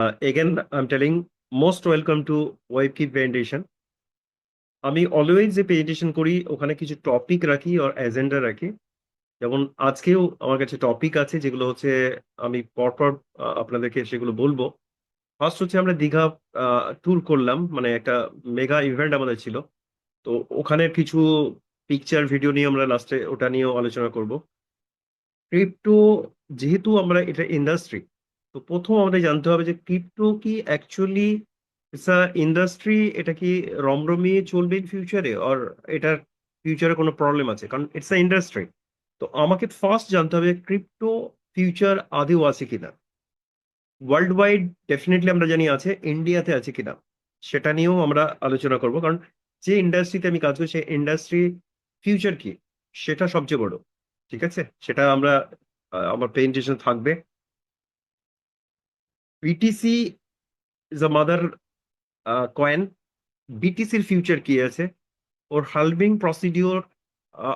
Again, I'm telling most welcome to WebKit presentation. আমি always যে presentation করি ওখানে কিছু টপিক রাখি আর এজেন্ডা রাখি। যেমন আজকেও আমার কাছে টপিক আছে যেগুলো হচ্ছে আমি পরপর আপনাদেরকে সেগুলো বলবো। ফার্স্ট হচ্ছে আমরা দীঘা ট্যুর করলাম, মানে একটা মেগা ইভেন্ট আমাদের ছিল। তো ওখানে কিছু পিকচার ভিডিও নিয়ে আমরা লাস্টে ওটা নিয়েও আলোচনা করব। ক্রিপ্টো, যেহেতু আমরা এটা ইন্ডাস্ট্রি, তো প্রথম আমাদের জানতে হবে যে ক্রিপ্টো কি অ্যাকচুয়ালি ইটস আ ইন্ডাস্ট্রি, এটা কি রমরমিয়ে চলবে ইন ফিউচারে, আর এটার ফিউচারে কোনো প্রবলেম আছে? কারণ ইটস আ ইন্ডাস্ট্রি। তো আমাকে ফার্স্ট জানতে হবে ক্রিপ্টো ফিউচার আদেও আছে কিনা। ওয়ার্ল্ড ওয়াইড ডেফিনেটলি আমরা জানি আছে, ইন্ডিয়াতে আছে কিনা সেটা নিয়েও আমরা আলোচনা করব। কারণ যে ইন্ডাস্ট্রিতে আমি কাজ করি সেই ইন্ডাস্ট্রি ফিউচার কি সেটা সবচেয়ে বড়। ঠিক আছে, সেটা আমরা আমার প্রেজেন্টেশন থাকবে। BTC is a mother coin. বিটিসির ফিউচার কি আছে, ওর হালভিং প্রসিডিওর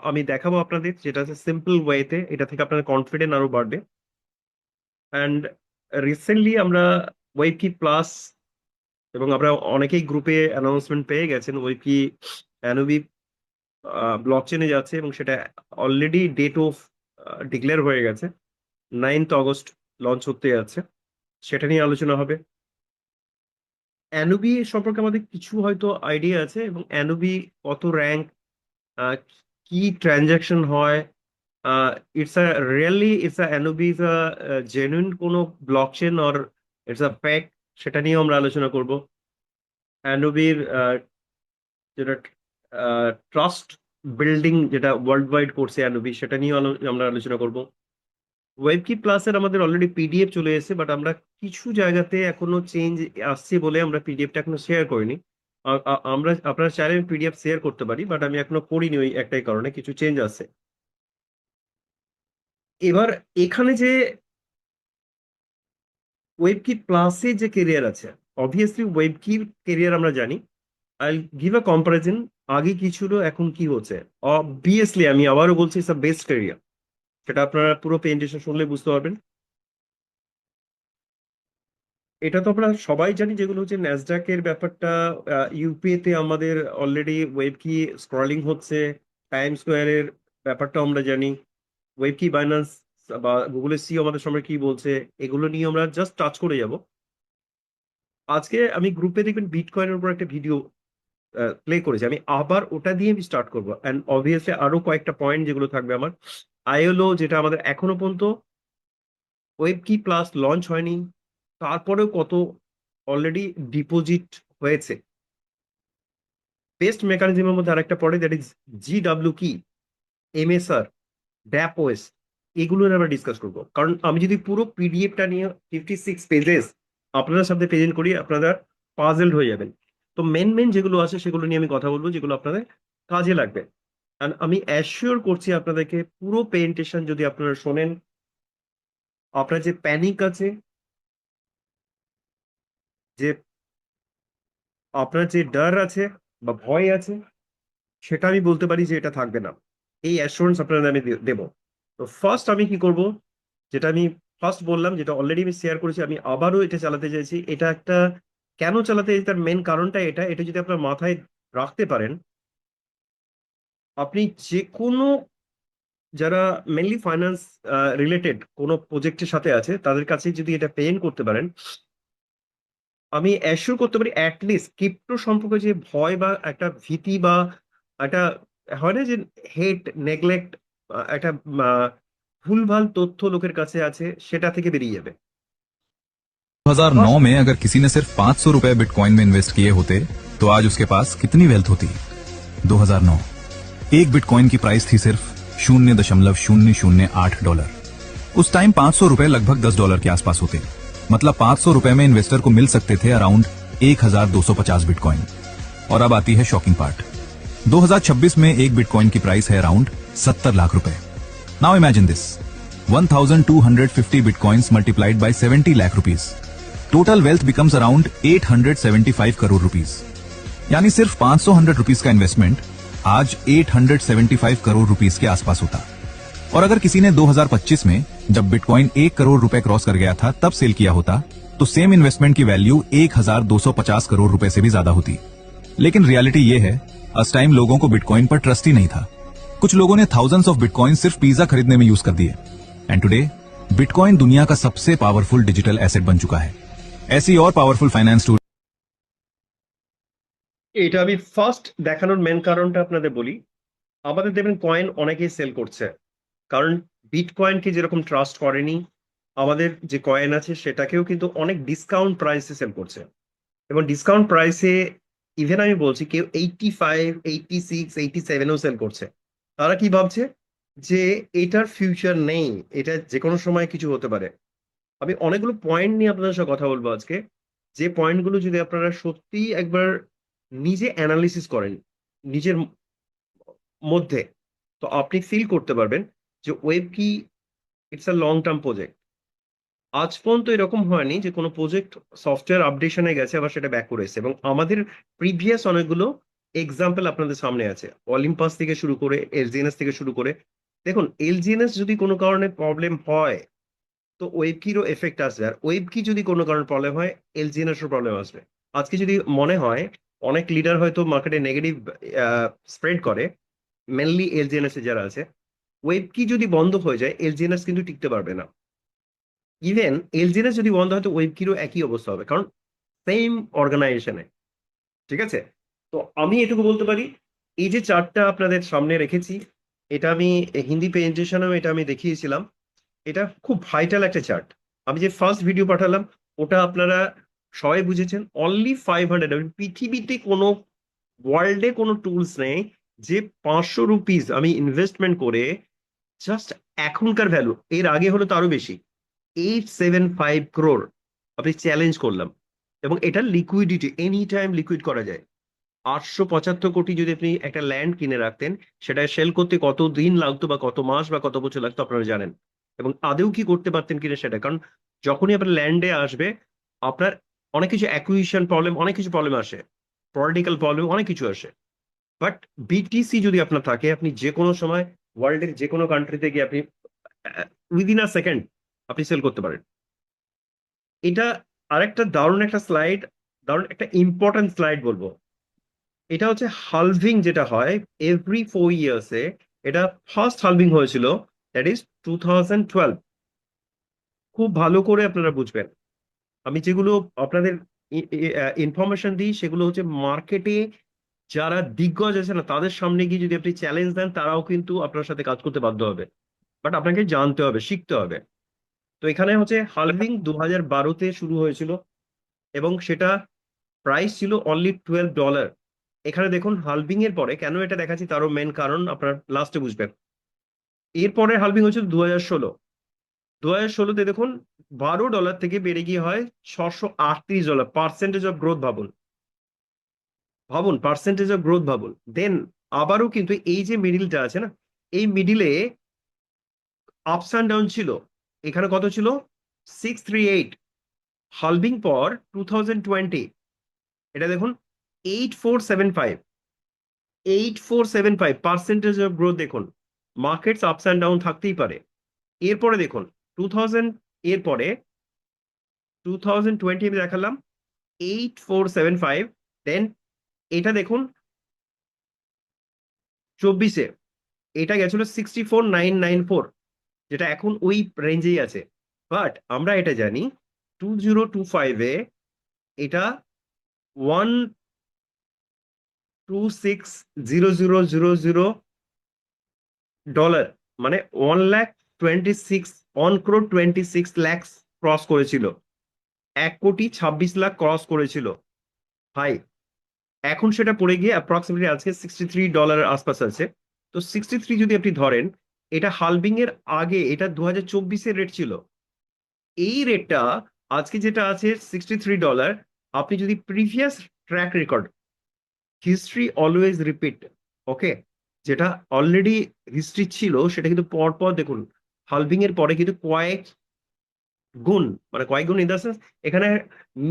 আমি দেখাবো আপনাদের, যেটা আছে সিম্পল ওয়েতে। এটা থেকে আপনাদের কনফিডেন্ট আরো বাড়বে। অ্যান্ড রিসেন্টলি আমরা ওয়েবকি প্লাস, এবং আমরা অনেকেই গ্রুপে অ্যানাউন্সমেন্ট পেয়ে গেছেন, ওয়েবকি অ্যানোবি ব্লকচেনে যাচ্ছে এবং সেটা অলরেডি ডেট অফ ডিক্লেয়ার হয়ে গেছে। 9th অগস্ট লঞ্চ হতে যাচ্ছে, সেটা নিয়ে আলোচনা হবে। অ্যানুবি সম্পর্কে আমাদের কিছু হয়তো আইডিয়া আছে, এবং অ্যানুবি কত র্যাঙ্ক, কি ট্রানজাকশন হয়, it's a really it's a Anubi is a genuine কোনো blockchain or it's a fake, সেটা নিয়েও আমরা আলোচনা করব। অ্যানুবির যেটা ট্রাস্ট বিল্ডিং, যেটা ওয়ার্ল্ড ওয়াইড করছে অ্যানুবি, সেটা নিয়েও আমরা আলোচনা করব। ওয়েবকি প্লাসের আমাদের অলরেডি পিডিএফ চলে এসেছে, বাট আমরা কিছু জায়গাতে এখনো চেঞ্জ আসছে বলে আমরা পিডিএফটা এখনো শেয়ার করিনি। আমরা আপনারা চাইলে পিডিএফ শেয়ার করতে পারি, বাট আমি এখনো করিনি ওই একটাই কারণে, কিছু চেঞ্জ আছে। এবার এখানে যে ওয়েবকি প্লাসে যে কেরিয়ার আছে, অবভিয়াসলি ওয়েবকির কেরিয়ার আমরা জানি। আই গিভ আ কম্পারিজন, আগে কি ছিল এখন কি হচ্ছে। অবভিয়াসলি আমি আবারও বলছি, ইটস আ বেস্ট কেরিয়ার। সেটা আপনারা পুরো প্রেজেন্টেশন শুনলে বুঝতে পারবেন। এটা তো আমরা সবাই জানি, যেগুলো হচ্ছে ন্যাসডাক এর ব্যাপারটা। ইউপিএ তে আমাদের অলরেডি ওয়েব কি স্ক্রলিং হচ্ছে। টাইম স্কোয়ারের ব্যাপারটা আমরা জানি। ওয়েব কি বাইন্যান্স বা গুগলের সিও আমাদের সম্পর্কে কি বলছে, এগুলো নিয়ে আমরা জাস্ট টাচ করে যাব। আজকে আমি গ্রুপে দেখবেন বিটকয়েনের উপর একটা ভিডিও প্লে করেছি, আমি আবার ওটা দিয়ে আমি স্টার্ট করবো। অ্যান্ড অবভিয়াসলি আরো কয়েকটা পয়েন্ট যেগুলো থাকবে আমার। আইএলও, যেটা আমাদের এখনো পর্যন্ত ওয়েব কি প্লাস লঞ্চ হয়নি, তারপরেও কত অলরেডি ডিপোজিট হয়েছে। বেস্ট মেকানিজমের মধ্যে আরেকটা পড়ে, দ্যাট ইজ জিডাব্লিউ কি, এমএসআর, ড্যাপ ওএস, এগুলো নিয়ে আমরা ডিসকাস করবো। কারণ আমি যদি পুরো পিডিএফটা নিয়ে 56 পেজেস আপনাদের সাথে প্রেজেন্ট করি, আপনারা পাজেলড হয়ে যাবেন। তো মেন মেন যেগুলো আছে সেগুলো নিয়ে আমি কথা বলবো, যেগুলো আপনাদের কাজে লাগবে। আর আমি অ্যাসিওর করছি আপনাদেরকে, পুরো প্রেজেন্টেশন যদি আপনারা শোনেন, আপনার যে প্যানিক আছে, যে আপনার যে ডর আছে বা ভয় আছে, সেটা আমি বলতে পারি যে এটা থাকবে না। এই অ্যাসুরেন্স আপনাদের আমি দেবো। তো ফার্স্ট আমি কি করব, যেটা আমি ফার্স্ট বললাম, যেটা অলরেডি আমি শেয়ার করেছি, আমি আবারও এটা চালাতে চাইছি। এটা একটা, কেন চালাতে চাইছি তার মেন কারণটা এটা। এটা যদি আপনার মাথায় রাখতে পারেন, আপনি যে কোনো, যারা মেনলি ফাইন্যান্স রিলেটেড কোনো প্রজেক্টের সাথে আছে, তাদের কাছে যদি এটা পেন করতে পারেন, আমি অ্যাসিওর করতে পারি অ্যাটলিস্ট ক্রিপ্টো সম্পর্কে যে ভয় বা একটা ভীতি বা একটা হয় না যে হেট নেগলেক্ট, একটা আহ, ভুলভাল তথ্য লোকের কাছে আছে, সেটা থেকে বেরিয়ে যাবে। 2009 ফার্স্ট, में अगर किसी ने सिर्फ 500 रुपए बिटकॉइन में इन्वेस्ट किए होते तो आज उसके पास कितनी वेल्थ होती। 2009 एक बिटकॉइन की प्राइस थी सिर्फ $0.008। उस टाइम 500 रुपए लगभग $10 के आसपास होते, मतलब 500 रुपए में इन्वेस्टर को मिल सकते थे अराउंड 1250 बिटकॉइन। और अब आती है शॉकिंग पार्ट। 2026 में एक बिटकॉइन की प्राइस है अराउंड 70 लाख रुपए। Now imagine this, 1250 bitcoins multiplied by 70 lakh rupees, total wealth becomes around 875 crore rupees. यानी सिर्फ 500 रुपीज का इन्वेस्टमेंट आज 875 करोड़ रुपीज के आसपास होता। और अगर किसी ने 2025 में जब बिटकॉइन 1 करोड़ रुपए क्रॉस कर गया था तब सेल किया होता तो सेम इन्वेस्टमेंट की वैल्यू 1250 करोड़ रुपए से भी ज्यादा होती। लेकिन रियलिटी ये है, उस टाइम लोगों को बिटकॉइन पर ट्रस्ट ही नहीं था। कुछ लोगों ने थाउजेंड्स ऑफ बिटकॉइन सिर्फ पिज्जा खरीदने में यूज कर दिए। एंड टुडे बिटकॉइन दुनिया का सबसे पावरफुल डिजिटल एसेट बन चुका है। ऐसी और पावरफुल फाइनेंस टूल এটা আমি ফার্স্ট দেখানোর মেন কারণটা আপনাদের বলি। আমাদের দেখবেন কয়েন অনেকেই সেল করছে, কারণ বিটকয়েনকে যেরকম ট্রাস্ট করেনি, আমাদের যে কয়েন আছে সেটাকেও কিন্তু অনেক ডিসকাউন্ট প্রাইসে সেল করছে। এবং ডিসকাউন্ট প্রাইসে ইভেন আমি বলছি কেউ 85, 86, 87-ও সেল করছে। তারা কি ভাবছে যে এটার ফিউচার নেই, এটা যে কোনো সময় কিছু হতে পারে। আমি অনেকগুলো পয়েন্ট নিয়ে আপনাদের সাথে কথা বলবো আজকে, যে পয়েন্টগুলো যদি আপনারা সত্যি একবার নিজে অ্যানালিসিস করেন নিজের মধ্যে, তো আপনি ফিল করতে পারবেন যে ওয়েব কি it's a long term project. আজ পর্যন্ত এরকম হয়নি যে কোনো প্রজেক্ট সফটওয়্যার আপডেশনে গেছে আবার সেটা ব্যাক করে এসেছে। এবং আমাদের প্রিভিয়াস অনেকগুলো এক্সাম্পল আপনাদের সামনে আছে, অলিম্পাস থেকে শুরু করে এলজিএনএস থেকে শুরু করে। দেখুন এলজিএনএস যদি কোনো কারণে প্রবলেম হয় তো ওয়েব কিরও এফেক্ট আসবে, আর ওয়েব কি যদি কোনো কারণে প্রবলেম হয় এলজিএনএস এর প্রবলেম আসবে। আজকে যদি মনে হয় অনেক লিডার হয়তো মার্কেটে নেগেটিভ স্প্রেড করে, মেনলি এলজিএনএস এ যারা আছে, ওয়েব কি যদি বন্ধ হয়ে যায় এলজিএনএস কিন্তু টিকতে পারবে না। ইভেন এলজিএনএস যদি বন্ধ হয় তো ওয়েব কিরও একই অবস্থা হবে, কারণ সেম অর্গানাইজেশনে। ঠিক আছে, তো আমি এটুকু বলতে পারি, এই যে চার্টটা আপনাদের সামনে রেখেছি, এটা আমি হিন্দি প্রেজেন্টেশনেও এটা আমি দেখিয়েছিলাম। এটা খুব ভাইটাল একটা চার্ট। আমি যে ফার্স্ট ভিডিও পাঠালাম ওটা আপনারা সবাই বুঝেছেন। অনলি 500, পৃথিবীতে কোনো ওয়ার্ল্ডে কোনো টুলস নেই যে 500 রুপিস আমি ইনভেস্টমেন্ট করে জাস্ট এখনকার ভ্যালু, এর আগে হলো তো আরো বেশি, 875 crore আপনি চ্যালেঞ্জ করলাম। এবং এটা লিকুইডিটি, এনি টাইম লিকুইড করা যায়। 875 কোটি যদি আপনি একটা ল্যান্ড কিনে রাখতেন, সেটা সেল করতে কত দিন লাগতো বা কত মাস বা কত বছর লাগতো আপনারা জানেন। এবং আদেও কি করতে পারতেন কিনা সেটা, কারণ যখনই আপনার ল্যান্ডে আসবে আপনার অনেক কিছু অ্যাকুইজিশন প্রবলেম, অনেক কিছু প্রবলেম আসে, পলিটিক্যাল প্রবলেম, অনেক কিছু আসে। বাট বিটিসি যদি আপনার থাকে, আপনি যে কোনো সময় ওয়ার্ল্ডের যে কোনো কান্ট্রিতে গিয়ে আপনি উইদিন আ সেকেন্ড আপনি সেল করতে পারেন। এটা আরেকটা দারুণ একটা স্লাইড, দারুণ একটা ইম্পর্টেন্ট স্লাইড বলবো। এটা হচ্ছে হালভিং যেটা হয় এভরি 4 ইয়ার্সে, এটা ফার্স্ট হালভিং হয়েছিল, দ্যাট ইজ 2012। খুব ভালো করে আপনারা বুঝবেন, আমি যেগুলো আপনাদের ইনফরমেশন দিই সেগুলো হচ্ছে মার্কেটে যারা দিগ্গজ আছে না তাদের সামনে গিয়ে যদি আপনি চ্যালেঞ্জ দেন তারাও কিন্তু আপনার সাথে কাজ করতে বাধ্য হবে। বাট আপনাকে জানতে হবে, শিখতে হবে। তো এখানে হচ্ছে হালভিং 2012-তে শুরু হয়েছিল এবং সেটা প্রাইস ছিল অনলি $12। এখানে দেখুন হালভিং এর পরে কেন এটা দেখাচ্ছি তারও মেন কারণ আপনার লাস্টে বুঝবেন। এরপরে হালভিং হয়েছিল 2016। 2016-তে দেখুন $12 থেকে বেড়ে গিয়ে হয় $638। পার্সেন্টেজ অফ গ্রোথ ভাবুন, ভাবুন পার্সেন্টেজ অফ গ্রোথ ভাবুন। দেন আবারও কিন্তু এই যে মিডিলটা আছে না, এই মিডিলে আপস অ্যান্ড ডাউন ছিল। এখানে কত ছিল? 638। হালভিং পর 2020 এটা দেখুন 8475। 8475 পার্সেন্টেজ অফ গ্রোথ দেখুন। মার্কেটস আপস অ্যান্ড ডাউন থাকতেই পারে। এরপরে দেখুন 2000, এরপরে 2020 আমি দেখালাম 8475। দেন এটা দেখুন 24-এ এটা গেছিল 64994, যেটা এখন ওই রেঞ্জেই আছে। বাট আমরা এটা জানি 2025-এ এটা 1260000 মানে 1,26,1,26,00,000 ক্রস করেছিল, 1,26,00,000 ক্রস করেছিল ভাই। এখন সেটা পড়ে গিয়ে অ্যাপ্রক্সিমেটলি আজকে $63 আশপাশ আছে। তো 63 যদি আপনি ধরেন, এটা হালভিং এর আগে এটা 2024-এর রেট ছিল। এই রেটটা আজকে যেটা আছে $63, আপনি যদি previous track record, history always repeat, okay, যেটা অলরেডি হিস্ট্রি ছিল সেটা কিন্তু পর পর দেখুন হালভিং এর পরে কিন্তু কয়েক গুণ, মানে কয়েক গুণ ইন দ্য সেন্স এখানে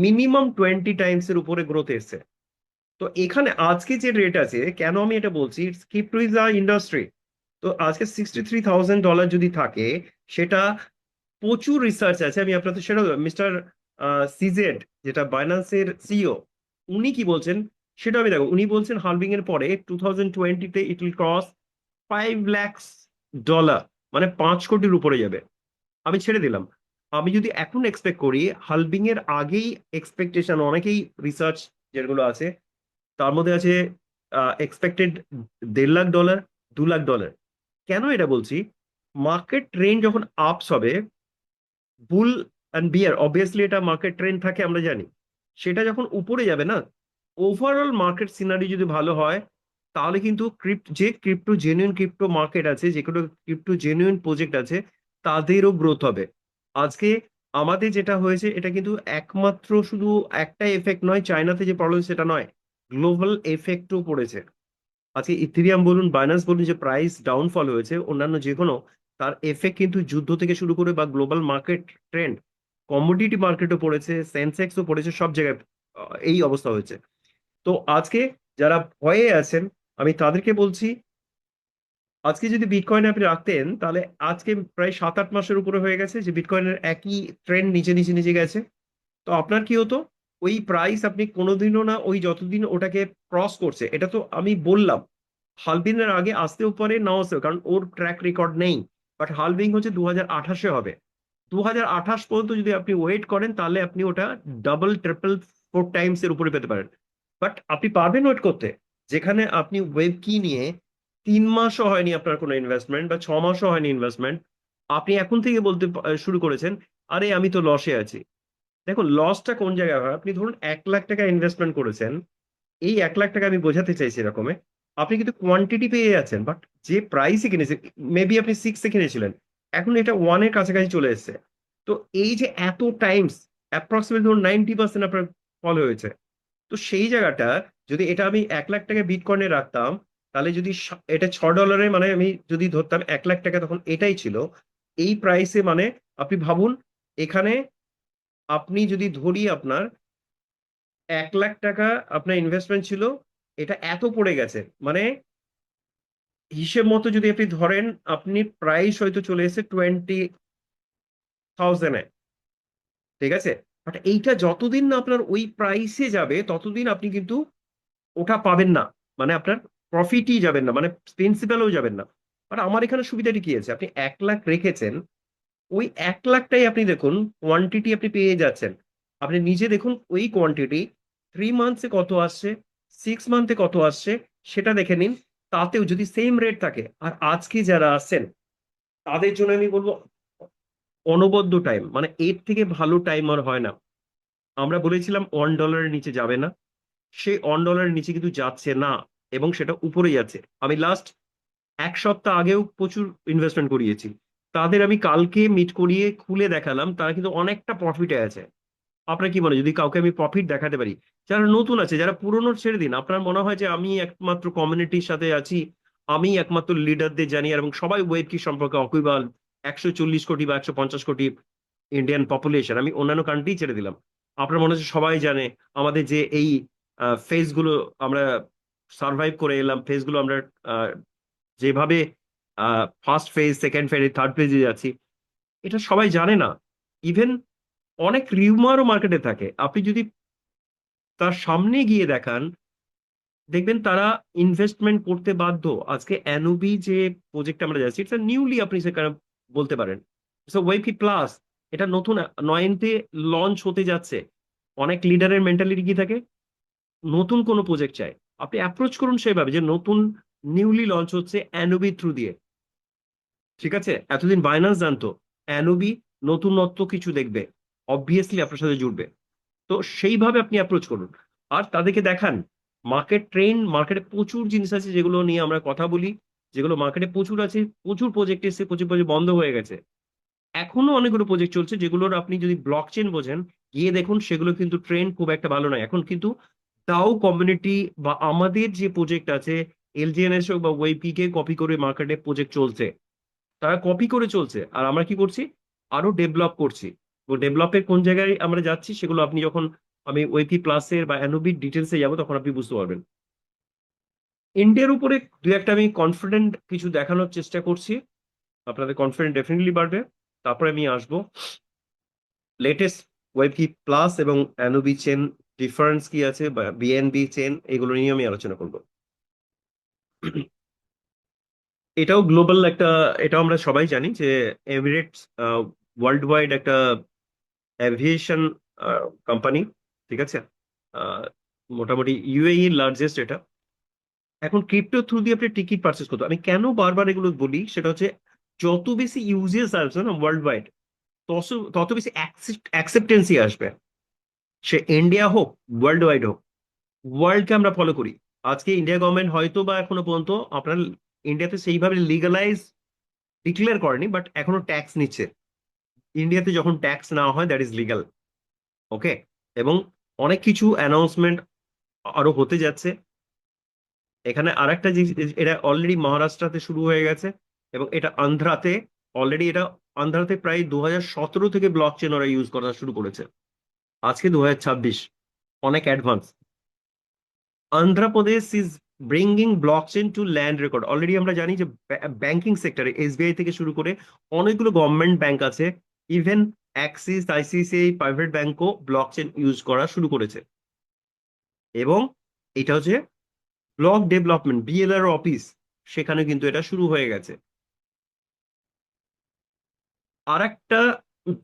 মিনিমাম 20 টাইমস এর উপরে গ্রোথ এসছে। তো এখানে আজকে যে রেট আছে, কেন আমি এটা বলছি, it's crypto is a industry. তো আজকে $63,000 যদি থাকে, সেটা প্রচুর রিসার্চ আছে। আমি আপনাদের সেটা মিস্টার সিজেড, যেটা বাইন্যান্সের সিইও, উনি কি বলছেন সেটা আমি দেখো। উনি বলছেন হালভিং এর পরে 2020-তে it will cross 5 lakh dollar, মানে 5 কোটির উপরে যাবে। আমি ছেড়ে দিলাম। আমি যদি এখন এক্সপেক্ট করি, হালভিং এর আগেই এক্সপেকটেশন অনেকেই রিসার্চ যেগুলো আছে তার মধ্যে আছে expected 1.5 lakh dollar, 2 lakh dollar. কেন এটা বলছি? মার্কেট ট্রেন্ড যখন আপস হবে, বুল অ্যান্ড বিয়ার, অবভিয়াসলি এটা মার্কেট ট্রেন্ড থাকে আমরা জানি, সেটা যখন উপরে যাবে না, ওভারঅল মার্কেট সিনারি যদি ভালো হয়, তাহলে কিন্তু যে ক্রিপ্টো জেনুইন ক্রিপ্টো মার্কেট আছে, যে কোনো ক্রিপ্টো জেনুইন প্রজেক্ট আছে, তাদেরও গ্রোথ হবে। আজকে আমাদের যেটা হয়েছে এটা কিন্তু একমাত্র শুধু একটা এফেক্ট নয়, চায়নাতে যে প্রবলেম সেটা নয়, গ্লোবাল এফেক্টও পড়েছে। আজকে ইথেরিয়াম বলুন, বাইন্যান্স বলুন, যে প্রাইস ডাউনফল হয়েছে অন্যান্য যে কোনো, তার এফেক্ট কিন্তু যুদ্ধ থেকে শুরু করে বা গ্লোবাল মার্কেট ট্রেন্ড, কমোডিটি মার্কেটও পড়েছে, সেন্সেক্সও পড়েছে, সব জায়গায় এই অবস্থা হয়েছে। তো আজকে যারা ভয়ে আছেন, আমি তাদেরকে বলছি, আজকে যদি বিটকয়েন আপনি রাখতেন, তাহলে আজকে প্রায় 7-8 মাসের উপরে হয়ে গেছে যে বিটকয়েনের একই ট্রেন্ড নিচে নিচে নিচে গেছে। তো আপনার কি হতো? ওই প্রাইস আপনি কোনোদিনও না, ওই যতদিন ওটাকে ক্রস করছে, এটা তো আমি বললাম হালবিনের আগে আসতেও পারে নাও আসতেও, কারণ ওর ট্র্যাক রেকর্ড নেই। বাট হালবিং হচ্ছে 2028-এ হবে। 2028 পর্যন্ত যদি আপনি ওয়েট করেন, তাহলে আপনি ওটা ডাবল ট্রিপল 4 টাইমস এর উপরে পেতে পারেন। বাট আপনি পারবেন ওয়েট করতে? যেখানে আপনি ওয়েব কি নিয়ে 3 মাসও হয়নি আপনার কোনো ইনভেস্টমেন্ট, বা 6 মাসও হয়নি ইনভেস্টমেন্ট, আপনি এখন থেকে বলতে শুরু করেছেন, আরে আমি তো লসে আছি। দেখুন লসটা কোন জায়গায় হয়। আপনি ধরুন 1 লাখ টাকা ইনভেস্টমেন্ট করেছেন, এই 1 লাখ টাকা আমি বোঝাতে চাইছি এরকমে, আপনি কিন্তু কোয়ান্টিটি পেয়ে যাচ্ছেন, বাট যে প্রাইসে কিনেছেন, মেবি আপনি 6-এ কিনেছিলেন, এখন এটা 1-এর কাছাকাছি চলে এসেছে। তো এই যে এত টাইমস, অ্যাপ্রক্সিমেট ধরুন 90% আপনার ফল হয়েছে। তো সেই জায়গাটা, যদি এটা আমি 1 লাখ টাকা বিটকয়েনে রাখতাম, তাহলে যদি এটা 6 ডলারে, মানে আমি যদি ধরতাম 1 লাখ টাকা তখন এটাই ছিল এই প্রাইসে, মানে আপনি ভাবুন, এখানে আপনি যদি ধরি আপনার 1 লাখ টাকা আপনার ইনভেস্টমেন্ট ছিল, এটা এত পড়ে গেছে, মানে হিসেব মতো যদি আপনি ধরেন, আপনি প্রাইস হয়তো চলে এসেছে 20,000-এ, ঠিক আছে? বাট এইটা যতদিন না আপনার ওই প্রাইসে যাবে, ততদিন আপনি কিন্তু ওটা পাবেন না, মানে আপনার প্রফিটই যাবেন না, মানে প্রিন্সিপালও যাবেন না। বাট আমার এখানে সুবিধাটি কি আছে, আপনি 1 লাখ রেখেছেন, ওই 1 লাখটাই আপনি দেখুন কোয়ান্টিটি আপনি পেয়ে যাচ্ছেন। আপনি নিজে দেখুন ওই কোয়ান্টিটি 3 মান্থসে কত আসছে, 6 মান্থে কত আসছে, সেটা দেখে নিন। তাতেও যদি সেম রেট থাকে, আর আজকে যারা আছেন তাদের জন্য আমি বলবো অনবদ্য টাইম, মানে এর থেকে ভালো টাইম আর হয় না। আমরা বলেছিলাম 1 ডলারের নিচে যাবে না, সেই 1 ডলারের নিচে কিন্তু যাচ্ছে না, এবং সেটা উপরে যাচ্ছে। আমি লাস্ট 1 সপ্তাহ আগেও প্রচুর ইনভেস্টমেন্ট করিয়েছি, তাদের আমি কালকে মিট করিয়ে খুলে দেখালাম, তারা কিন্তু অনেকটা প্রফিটে আছে। আপনার কি মনে হয় যদি কাউকে আমি প্রফিট দেখাতে পারি? যারা নতুন আছে, যারা পুরনো ছেড়ে দিন, আপনার মনে হয় যে আমি একমাত্র কমিউনিটির সাথে আছি, আমি একমাত্র লিডারদের জানি, এবং সবাই ওয়েব কি সম্পর্কে অকুইবাল, 140 কোটি বা 150 কোটি ইন্ডিয়ান পপুলেশন, আমি অন্যান্য কান্ট্রি ছেড়ে দিলাম, আপনার মনে হচ্ছে সবাই জানে আমাদের যে এই ফেজ গুলো আমরা সার্ভাইভ করে এলাম, ফেজ গুলো আমরা যেভাবে first phase, second phase, third ফেজে যাচ্ছি, এটা সবাই জানে না। ইভেন অনেক রিউমারও মার্কেটে থাকে, আপনি যদি তার সামনে গিয়ে দেখান, দেখবেন তারা ইনভেস্টমেন্ট করতে বাধ্য। আজকে অ্যানুবি যে প্রজেক্ট আমরা যাচ্ছি, এটা নিউলি আপনি সেখানে বলতে পারেন ওয়েবকি প্লাস, এটা নতুন 9-তে লঞ্চ হতে যাচ্ছে। অনেক লিডারের মেন্টালিটি কি থাকে, নতুন কোনো প্রজেক্ট চাই, আপনি অ্যাপ্রোচ করুন সেভাবে যে নতুন, নিউলি লঞ্চ হচ্ছে অ্যানুবি থ্রু দিয়ে, ঠিক আছে? এতদিন বাইন্যান্স জানতো, অ্যানুবি নতুনত্ব কিছু দেখবে, অবভিয়াসলি আপনার সাথে জুড়বে। তো সেইভাবে আপনি অ্যাপ্রোচ করুন, আর তাদেরকে দেখান মার্কেট ট্রেন্ড, মার্কেটে প্রচুর জিনিস আছে যেগুলো নিয়ে আমরা কথা বলি, যেগুলো মার্কেটে প্রচুর আছে, প্রচুর প্রজেক্ট এসে প্রচুর প্রজেক্ট বন্ধ হয়ে গেছে, এখনো অনেকগুলো প্রজেক্ট চলছে যেগুলোর আপনি যদি ব্লক চেন বোঝেন, গিয়ে দেখুন সেগুলো কিন্তু ট্রেন্ড খুব একটা ভালো নয় এখন কিন্তু। তাও কমিউনিটি বা আমাদের যে প্রজেক্ট আছে, এলজিএনএস হোক বা ওয়েপি কে কপি করে মার্কেটে প্রজেক্ট চলছে, তারা কপি করে চলছে, আর আমরা কি করছি, আরো ডেভেলপ করছি। তো ডেভেলপের কোন জায়গায় আমরা যাচ্ছি, সেগুলো আপনি যখন, আমি ওয়েপি প্লাসের বা অ্যানোবির ডিটেলসে যাবো, তখন আপনি বুঝতে পারবেন। ইন্ডিয়ার উপরে দু একটা আমি কনফিডেন্ট কিছু দেখানোর চেষ্টা করছি, আপনাদের কনফিডেন্ট ডেফিনেটলি বাড়বে। তারপরে আমি আসবো লেটেস্ট ওয়েব কি প্লাস এবং এনওবি চেন ডিফারেন্স কি আছে, বা বিএনবি চেন, এগুলো নিয়ে আমি আলোচনা করব। এটাও গ্লোবাল একটা, এটা আমরা সবাই জানি যে এমিরেটস ওয়ার্ল্ড ওয়াইড একটা অ্যাভিয়েশন কোম্পানি, ঠিক আছে। আহ, মোটামুটি ইউএই লার্জেস্ট এটা। এখন ক্রিপ্টো থ্রু দিয়ে আপনি টিকিট পারচেস করতে, আমি কেন বারবার এগুলো বলি সেটা হচ্ছে, যত বেশি ইউজেস আসবে না ওয়ার্ল্ড ওয়াইড, তত তত বেশি অ্যাকসেপ্টেন্সি আসবে। সে ইন্ডিয়া হোক, ওয়ার্ল্ড ওয়াইড হোক, ওয়ার্ল্ডকে আমরা ফলো করি। আজকে ইন্ডিয়া গভর্নমেন্ট হয়তো বা এখনো পর্যন্ত আপনার ইন্ডিয়াতে সেইভাবে লিগালাইজ ডিক্লেয়ার করেনি, বাট এখনো ট্যাক্স নিচ্ছে। ইন্ডিয়াতে যখন ট্যাক্স নেওয়া হয় দ্যাট ইজ লিগাল। ওকে। এবং অনেক কিছু অ্যানাউন্সমেন্ট আরো হতে যাচ্ছে। এখানে আরেকটা জিনিস, এটা অলরেডি মহারাষ্ট্রতে শুরু হয়ে গেছে, এবং এটা আন্ধ্রাতে অলরেডি, এটা আন্ধ্রাতে প্রায় 2017 থেকে ব্লক চেন ওরা ইউজ করা শুরু করেছে। আজকে 2026, অনেক advance. Andhra Pradesh is bringing block chain to land record. Already আমরা জানি যে ব্যাংকিং সেক্টরে এসবিআই থেকে শুরু করে অনেকগুলো গভর্নমেন্ট ব্যাংক আছে, ইভেন অ্যাক্সিস, আইসিআইসিআই প্রাইভেট ব্যাংকও ব্লক চেন ইউজ করা শুরু করেছে। এবং এটা হচ্ছে ব্লক ডেভেলপমেন্ট বিএলআর অফিস, সেখানে কিন্তু এটা শুরু হয়ে গেছে। আর একটা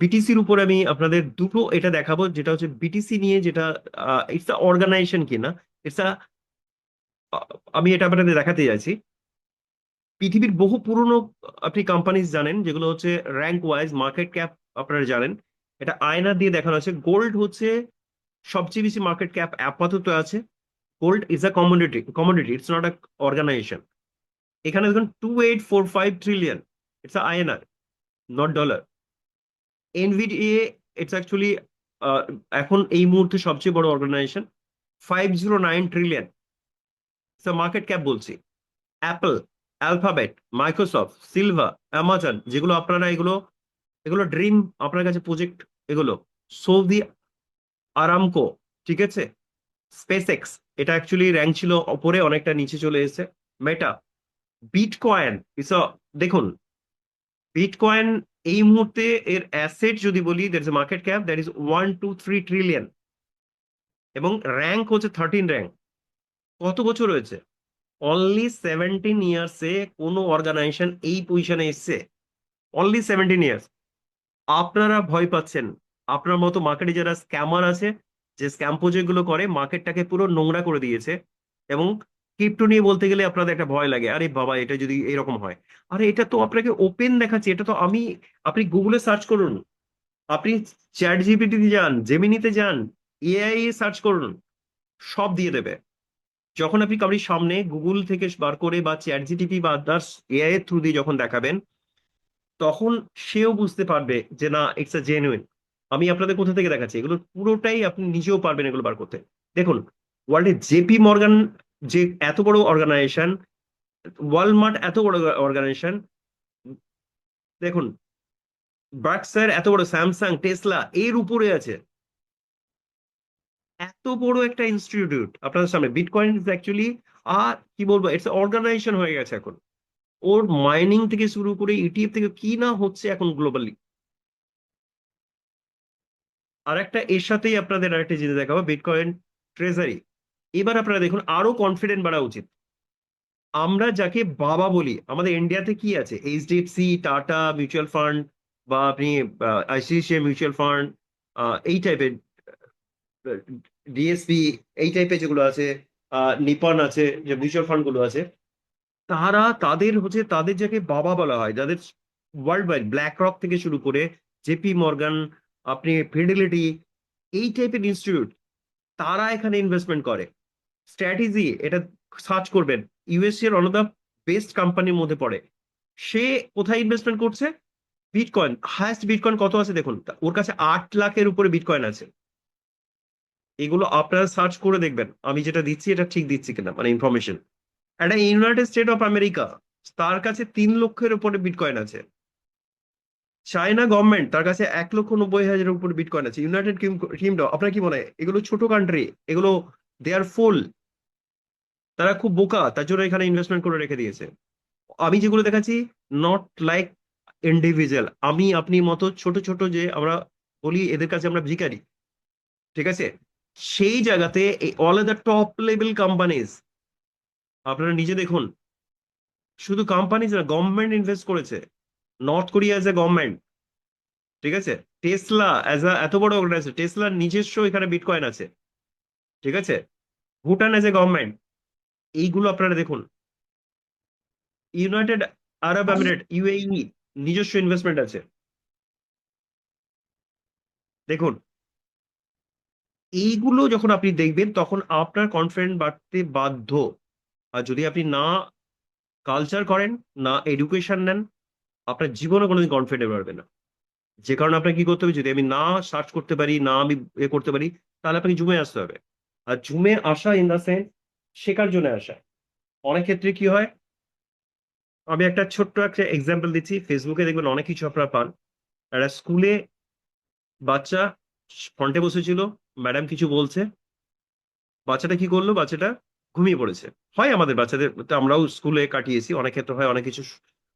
বিটিসির উপর আমি আপনাদের দুটো এটা দেখাবো, যেটা হচ্ছে বিটিসি নিয়ে, যেটা ইটস আ অর্গানাইজেশন কিনা, ইটস আ, আমি এটা আপনাদের দেখাতে যাচ্ছি। পৃথিবীর বহু পুরনো আপনি কোম্পানিজ জানেন, যেগুলো হচ্ছে র্যাঙ্ক ওয়াইজ মার্কেট ক্যাপ আপনারা জানেন। এটা আয়না দিয়ে দেখানো আছে। গোল্ড হচ্ছে সবচেয়ে বেশি মার্কেট ক্যাপ আপাতত আছে। Gold is a commodity, it's not a organization. এখানে দেখুন 2845 trillion, it's a INR, not dollar. Nvidia, it's actually এখন এই মুহূর্তে সবচেয়ে বড় অর্গানাইজেশন, 509 ট্রিলিয়ন মার্কেট ক্যাপ বলছি। Apple, Alphabet, Microsoft, silver, Amazon, যেগুলো আপনারা এগুলো, এগুলো ড্রিম আপনার কাছে প্রজেক্ট, এগুলো সৌদি আরামকো, ঠিক আছে। স্পেস এক্স, এটা অ্যাকচুয়ালি র্যাঙ্ক ছিল ওপরে, অনেকটা নিচে চলে এসেছে। মেটা, বিটকয়েন ইস, দেখুন বিটকয়েন এই মুহূর্তে এর অ্যাসেট যদি বলি, that is market cap that is 123 trillion, এবং র্যাঙ্ক হচ্ছে 13 র্যাঙ্ক। কত বছর হয়েছে? অনলি 17 ইয়ার্সে কোনো অর্গানাইজেশন এই পজিশনে এসছে, অনলি 17 ইয়ার্স। আপনারা ভয় পাচ্ছেন, আপনার মতো মার্কেটে যারা স্ক্যামার আছে, যে স্ক্যাম প্রজেক্ট গুলো করে মার্কেটটাকে পুরো নোংরা করে দিয়েছে। এবং ক্রিপ্টো নিয়ে বলতে গেলে আপনাদের একটা ভয় লাগে, আরে বাবা এটা যদি এরকম হয়। আরে এটা তো আপনাকে ওপেন দেখাচ্ছে, এটা তো আমি, আপনি গুগলে সার্চ করুন, আপনি চ্যাট জিপিটিতে যান, জেমিনিতে যান, এআই সার্চ করুন, সব দিয়ে দেবে। যখন আপনি কারোর সামনে গুগল থেকে বার করে বা চ্যাট জিটিপি বা আদার্স এআই এর থ্রু দিয়ে যখন দেখাবেন, তখন সেও বুঝতে পারবে যে না, ইটস আ জেনুইন। আমি আপনাদের কোথা থেকে দেখাচ্ছি, এগুলো পুরোটাই আপনি নিজেও পারবেন এগুলো বার করতে। দেখুন, ওয়ার্ল্ডে জেপি মর্গান, যে এত বড় অর্গানাইজেশন, ওয়ালমার্ট এত বড় অর্গানাইজেশন, দেখুন বার্কসার এত বড়, স্যামসাং, টেসলা এর উপরে আছে। এত বড় একটা ইনস্টিটিউট আপনাদের সামনে, বিটকয়েন ইজ অ্যাকচুয়ালি, আর কি বলবো, ইটস অর্গানাইজেশন হয়ে গেছে এখন। ওর মাইনিং থেকে শুরু করে ইটিএফ থেকে কি না হচ্ছে এখন গ্লোবালি। আর একটা এর সাথেই আপনাদের আরেকটা জিনিস দেখাবো, বিটকয়েন ট্রেজারি। এবার আপনারা দেখুন, আরো কনফিডেন্ট বাড়া উচিত। আমরা যাকে বাবা বলি, আমাদের ইন্ডিয়াতে কি আছে, এইচডিএফসি, টাটা মিউচুয়াল ফান্ড, বা আপনি আইসিআইসিআই মিউচুয়াল ফান্ড, এই টাইপের, ডিএসপি, এই টাইপের যেগুলো আছে, নিপন আছে, যে মিউচুয়াল ফান্ড গুলো আছে, তারা তাদের হচ্ছে, তাদের যাকে বাবা বলা হয়, যাদের ওয়ার্ল্ড ওয়াইড ব্ল্যাক রক থেকে শুরু করে জেপি মর্গান, আপনি ফিডেলিটি, এই টাইপের ইনস্টিটিউট, তারা এখানে ইনভেস্টমেন্ট করে। স্ট্র্যাটেজি, এটা সার্চ করবেন, ইউএসসি এর ওয়ান অফ দ্য বেস্ট কোম্পানির মধ্যে পড়ে। সে কোথায় ইনভেস্টমেন্ট করছে? বিটকয়েন। হায়েস্ট বিটকয়েন কত আছে দেখুন, ওর কাছে 8 লাখের উপরে বিটকয়েন আছে। এগুলো আপনারা সার্চ করে দেখবেন, আমি যেটা দিচ্ছি এটা ঠিক দিচ্ছি কিনা, মানে ইনফরমেশন। একটা ইউনাইটেড স্টেট অফ আমেরিকা, তার কাছে 3 লক্ষের উপরে বিটকয়েন আছে। চায়না গভর্নমেন্ট, তার কাছে 1,90,000-এর উপর বিটকয়েন আছে। ইউনাইটেড কিংডম, আপনার কি মনে হয় এগুলো ছোট কান্ট্রি? এগুলো দে আর ফুল, তারা খুব বোকা, তার জন্য এখানে ইনভেস্টমেন্ট করে রেখে দিয়েছে। আমি যেগুলো দেখাচ্ছি, নট লাইক ইন্ডিভিজুয়াল, আমি আপনি মতো ছোট ছোট, যে আমরা বলি এদের কাছে আমরা ভিখারি, ঠিক আছে? সেই জায়গাতে all the top level companies, আপনারা নিজে দেখুন, শুধু কোম্পানিজ না, গভর্নমেন্ট ইনভেস্ট করেছে। North Korea as a government, ঠিক আছে? টেসলা এজ আ এত বড় অর্গানাইজেশন, টেসলার নিজস্ব এখানে বিটকয়েন আছে, ঠিক আছে? ভুটান এজ এ গভর্নমেন্ট, এইগুলো আপনারা দেখুন। ইউনাইটেড আরব এমিরেট, ইউএই, নিজস্ব ইনভেস্টমেন্ট আছে, দেখুন। এইগুলো যখন আপনি দেখবেন তখন আপনার কনফিডেন্স বাড়তে বাধ্য। আর যদি আপনি না কালচার করেন, না এডুকেশন নেন, আপনার জীবনে কোনোদিন কনফিডেন্ট বাড়বে না। যে কারণে আপনাকে কি করতে হবে, যদি আমি না সার্চ করতে পারি, না আমি করতে পারি, তাহলে আপনাকে জুমে আসতে হবে। আর জুমে আসা ইন দা সেন্স শেখার জন্য আসা। অনেক ক্ষেত্রে কি হয়, আমি একটা ছোট্ট একটা এক্সাম্পল দিচ্ছি। ফেসবুকে দেখবেন অনেক কিছু আপনারা পান। একটা স্কুলে বাচ্চা ফ্রন্টে বসেছিল, ম্যাডাম কিছু বলছে, বাচ্চাটা কি করলো, বাচ্চাটা ঘুমিয়ে পড়েছে। হয় আমাদের বাচ্চাদের তো, আমরাও স্কুলে কাটিয়েছি, অনেক ক্ষেত্রে হয় অনেক কিছু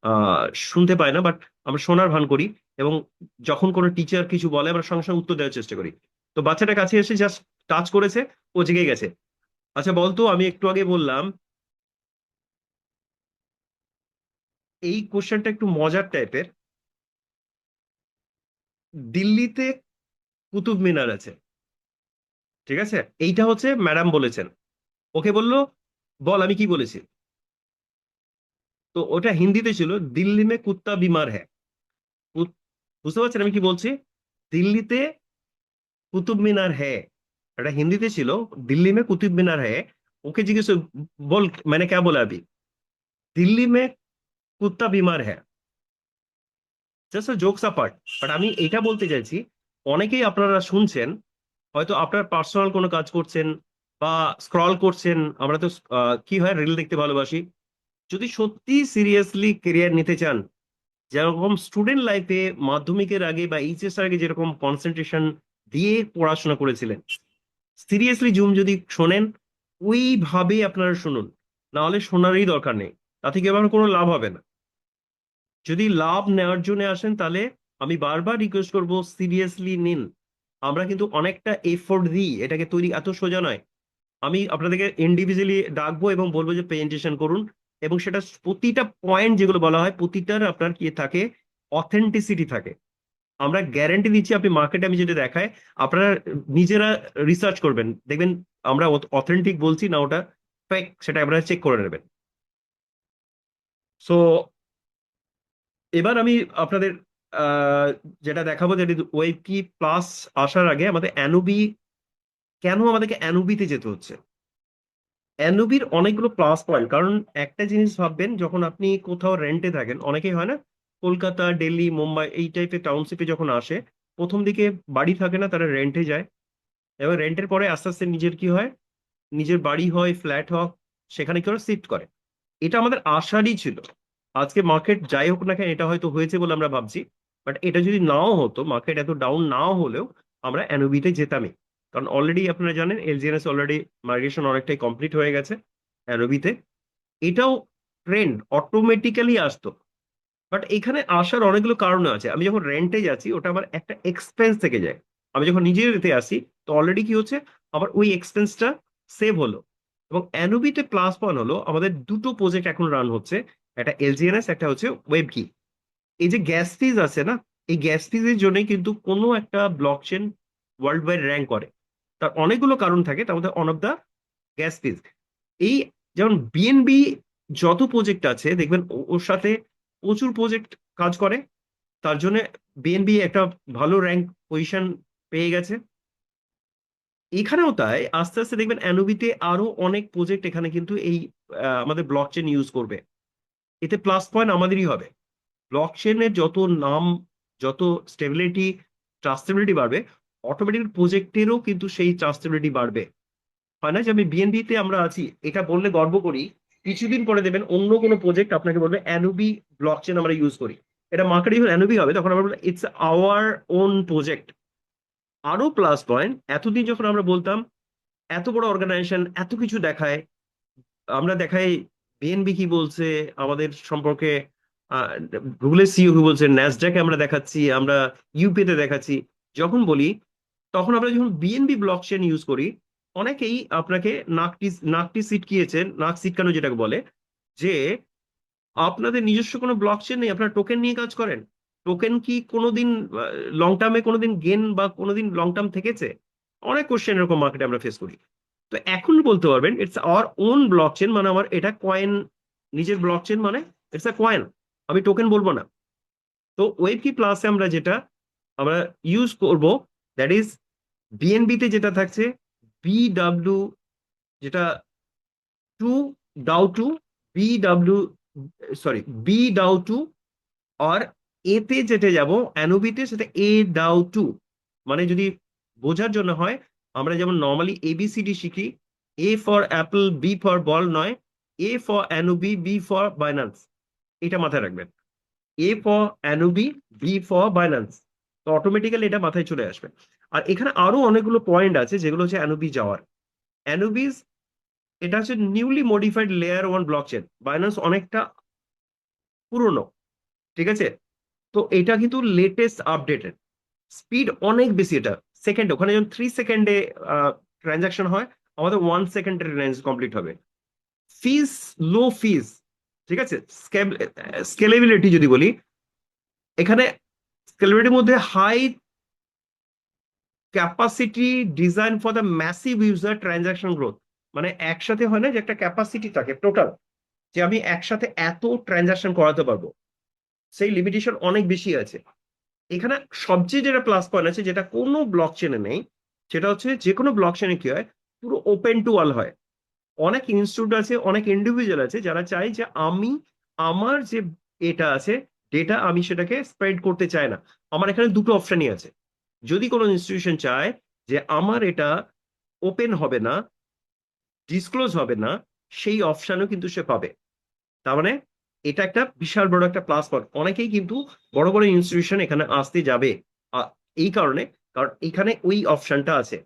আহ শুনতে পায় না, বাট আমরা শোনার ভান করি। এবং যখন কোনো টিচার কিছু বলে আমরা সঙ্গে সঙ্গে উত্তর দেওয়ার চেষ্টা করি। তো বাচ্চাটা কাছে এসে জাস্ট টাচ করেছে, ও জেগে গেছে। আচ্ছা বলতো, আমি একটু আগে বললাম এই কোশ্চেনটা একটু মজার টাইপের। দিল্লিতে কুতুব মিনার আছে, ঠিক আছে? এইটা হচ্ছে ম্যাডাম বলেছেন। ওকে বললো, বল আমি কি বলেছি। তো ওটা হিন্দিতে ছিল, দিল্লি মে কুত্তা বিমার হ্যায়। বুঝতে পারছেন আমি কি বলছি? দিল্লিতে কুতুব মিনার হ্যায়, এটা হিন্দিতে ছিল, দিল্লি মে কুতুব মিনার হ্যায়। ওকে জিজ্ঞেস, বল মানে क्या बोला अभी, দিল্লি মে কুত্তা বিমার হ্যায়। জাস্ট জোকস অ্যাপার্ট, বাট আমি এটা বলতে চাইছি, অনেকেই আপনারা শুনছেন, হয়তো আপনার পার্সোনাল কোনো কাজ করছেন বা স্ক্রল করছেন। আমরা তো কি হয়, রিল দেখতে ভালোবাসি। যদি সত্যি সিরিয়াসলি কেরিয়ার নিতে চান, যেরকম স্টুডেন্ট লাইফে মাধ্যমিকের আগে বা এইচএস আগে যেরকম কনসেন্ট্রেশন দিয়ে পড়াশোনা করেছিলেন, সিরিয়াসলি জুম যদি শোনেন, ওইভাবেই আপনারা শুনুন। না হলে শোনারই দরকার নেই, তা থেকে আবার কোনো লাভ হবে না। যদি লাভ নেওয়ার জন্য আসেন, তাহলে আমি বারবার রিকোয়েস্ট করব, সিরিয়াসলি নিন। আমরা কিন্তু অনেকটা এফোর্ট দিই, এটাকে তৈরি এত সোজা নয়। আমি আপনাদেরকে ইন্ডিভিজুয়ালি ডাকবো এবং বলবো যে প্রেজেন্টেশন করুন, এবং সেটা প্রতিটা পয়েন্ট যেগুলো বলা হয় প্রতিটার আপনার কি থাকে, অথেন্টিসিটি থাকে। আমরা গ্যারান্টি দিচ্ছি, আপনি মার্কেটে আমি যেটা দেখায়, আপনারা নিজেরা রিসার্চ করবেন, দেখবেন আমরা অথেন্টিক বলছি না ওটা ফেক, সেটা আপনারা চেক করে নেবেন। সো এবার আমি আপনাদের আহ, যেটা দেখাবো, যেটা ওয়েব কি প্লাস আসার আগে আমাদের অ্যানুবি, কেন আমাদেরকে অ্যানুবিতে যেতে হচ্ছে। অ্যানুবির অনেকগুলো প্লাস পয়েন্ট, কারণ একটা জিনিস ভাববেন, যখন আপনি কোথাও রেন্টে থাকেন, অনেকেই হয় না, কলকাতা, দিল্লি, মুম্বাই এই টাইপের টাউনশিপে যখন আসে, প্রথম দিকে বাড়ি থাকে না, তারা রেন্টে যায়। এবার রেন্টের পরে আস্তে আস্তে নিজের কি হয়, নিজের বাড়ি হয়, ফ্ল্যাট হোক, সেখানে কি ওরা শিফট করে। এটা আমাদের আশারই ছিল। আজকে মার্কেট যাই হোক না কেন, এটা হয়তো হয়েছে বলে আমরা ভাবছি, বাট এটা যদি নাও হতো, মার্কেট এত ডাউন নাও হলেও, আমরা এনওবিতে যেতামই। কারণ অলরেডি আপনারা জানেন এলজিএনএস অলরেডি মাইগ্রেশন অনেকটাই কমপ্লিট হয়ে গেছে এনওবিতে। এটাও ট্রেন্ড অটোমেটিক্যালি আসতো। বাট এখানে আসার অনেকগুলো কারণ আছে। আমি যখন রেন্টে যাচ্ছি, ওটা আমার একটা এক্সপেন্স থেকে যায়। আমি যখন নিজের এতে আসি, তো অলরেডি কি হচ্ছে, আমার ওই এক্সপেন্সটা সেভ হলো। এবং অ্যানুবিতে প্লাস পয়েন্ট হলো, আমাদের দুটো প্রজেক্ট এখন রান হচ্ছে, একটা এলজিএনএস, একটা হচ্ছে ওয়েব কি। এই যে গ্যাস ফিজ আছে না, এই গ্যাস ফিজের জন্য কিন্তু কোনো একটা block chain world wide rank করে। তার অনেকগুলো কারণ থাকে, তার মধ্যে অন অফ দা গ্যাস ফিজ। এই যেমন বিএনবি যত প্রজেক্ট আছে দেখবেন, ওর সাথে প্রচুর প্রজেক্ট কাজ করে, তার জন্য বিএনবি একটা ভালো র্যাঙ্ক পজিশন পেয়ে গেছে। এখানেও তাই, আস্তে আস্তে দেখবেন অ্যানুবিতে আরো অনেক প্রজেক্ট এখানে কিন্তু এই আমাদের ব্লক চেন ইউজ করবে। এতে প্লাস পয়েন্ট আমাদেরই হবে। ব্লক চেনের যত নাম, যত স্টেবিলিটি, ট্রাস্টেবিলিটি বাড়বে, অটোমেটিক প্রজেক্টেরও কিন্তু সেই ট্রাস্টেবিলিটি বাড়বে। হয় না যে আমি বিএনবি তে আমরা আছি, এটা বললে গর্ব করি, কিছুদিন পরে দেবেন অন্য কোনো প্রজেক্ট আপনাকে বলবে অ্যানুবি ব্লকচেন আমরা ইউজ করি। এটা মার্কেটে যখন অ্যানুবি হবে, তখন আমরা বলবো ইটস আওয়ার ওন প্রজেক্ট। আরো প্লাস পয়েন্ট, এতদিন যখন আমরা বলতাম এত বড় অর্গানাইজেশন এত কিছু দেখায়, আমরা দেখাই বিএনবি কি বলছে আমাদের সম্পর্কে, গুগলের সিইও কি বলছে, ন্যাসডাকে আমরা দেখাচ্ছি, আমরা ইউপিতে দেখাচ্ছি। যখন বলি তখন আমরা যখন বিএনবি ব্লক চেন ইউজ করি, অনেকেই আপনাকে নাকটি সিটকিয়েছেন, নাক সিটকানো যেটাকে বলে, যে আপনাদের নিজস্ব কোনো ব্লক চেন নেই, আপনারা টোকেন নিয়ে কাজ করেন। টোকেন কি কোনোদিন লং টার্মে কোনোদিন গেন বা কোনোদিন লং টার্ম থেকেছে? অনেক কোশ্চেন এরকম মার্কেটে আমরা ফেস করি। তো এখন বলতে পারবেন it's our own block chain, মানে আমার এটা কয়েন, নিজের ব্লক চেন, মানে ইটস আ কয়েন, আমি টোকেন বলবো না। তো ওয়েব কি প্লাসে আমরা যেটা আমরা ইউজ করব, দ্যাট ইজ বিএনবি তে যেটা থাকছে বিডব্লিউ, যেটা টু ডাউ টু, বিডব্লিউ, সরি, বিডাউ টু। আর এতে যেটা যাব অ্যানোবিতে, সেটা এ ডাউ টু। মানে যদি বোঝার জন্য হয়, আমরা যেমন নর্মালি এবিসিডি শিখি, A for apple, B for ball নয়, A for Anubi, B for Binance, এটা মাথায় রাখবেন। A for Anubi, B for Binance. তো অটোমেটিক্যালি এটা মাথায় চলে আসবে। আর এখানে আরো অনেকগুলো পয়েন্ট আছে যেগুলো হচ্ছে অ্যানোবি যাওয়ার। অ্যানোবিস, এটা হচ্ছে newly modified layer one block chain. Binance অনেকটা পুরনো, ঠিক আছে? তো এটা কিন্তু লেটেস্ট আপডেটেড, স্পিড অনেক বেশি। এটা সেকেন্ড, ওখানে যখন 3 সেকেন্ডে ট্রানজাকশন হয়, আমাদের 1 সেকেন্ডের রেঞ্জ কমপ্লিট হবে। ফিস, লো ফিস, ঠিক আছে। স্কেলেবিলিটি যদি বলি, এখানে স্কেলেবিলিটির মধ্যে high capacity design for the massive user transaction growth. মানে একসাথে হয় না যে একটা ক্যাপাসিটি থাকে টোটাল, যে আমি একসাথে এত ট্রানজাকশন করাতে পারবো, সেই লিমিটেশন অনেক বেশি আছে। এখানে সবচেয়ে যেটা প্লাস পয়েন্ট আছে, যেটা কোনো ব্লক চেনে নেই, সেটা হচ্ছে যে কোনো ব্লক চেনে কি হয়, পুরো ওপেন টু অল হয়। অনেক ইনস্টিটিউট আছে, অনেক ইন্ডিভিজুয়াল আছে যারা চায় যে আমি আমার যে এটা আছে ডেটা, আমি সেটাকে স্প্রেড করতে চাই না। আমার এখানে দুটো অপশনই আছে। যদি কোনো ইনস্টিটিউশন চায় যে আমার এটা ওপেন হবে না, ডিসক্লোজ হবে না, সেই অপশনও কিন্তু সে পাবে। তার মানে এটা একটা বিশাল বড় একটা প্লাস পয়েন্ট। অনেকেই কিন্তু বড় বড় ইনস্টিটিউশন এখানে আসতে যাবে আ- এই কারণে, কারণ এখানে ওই অপশনটা আছে।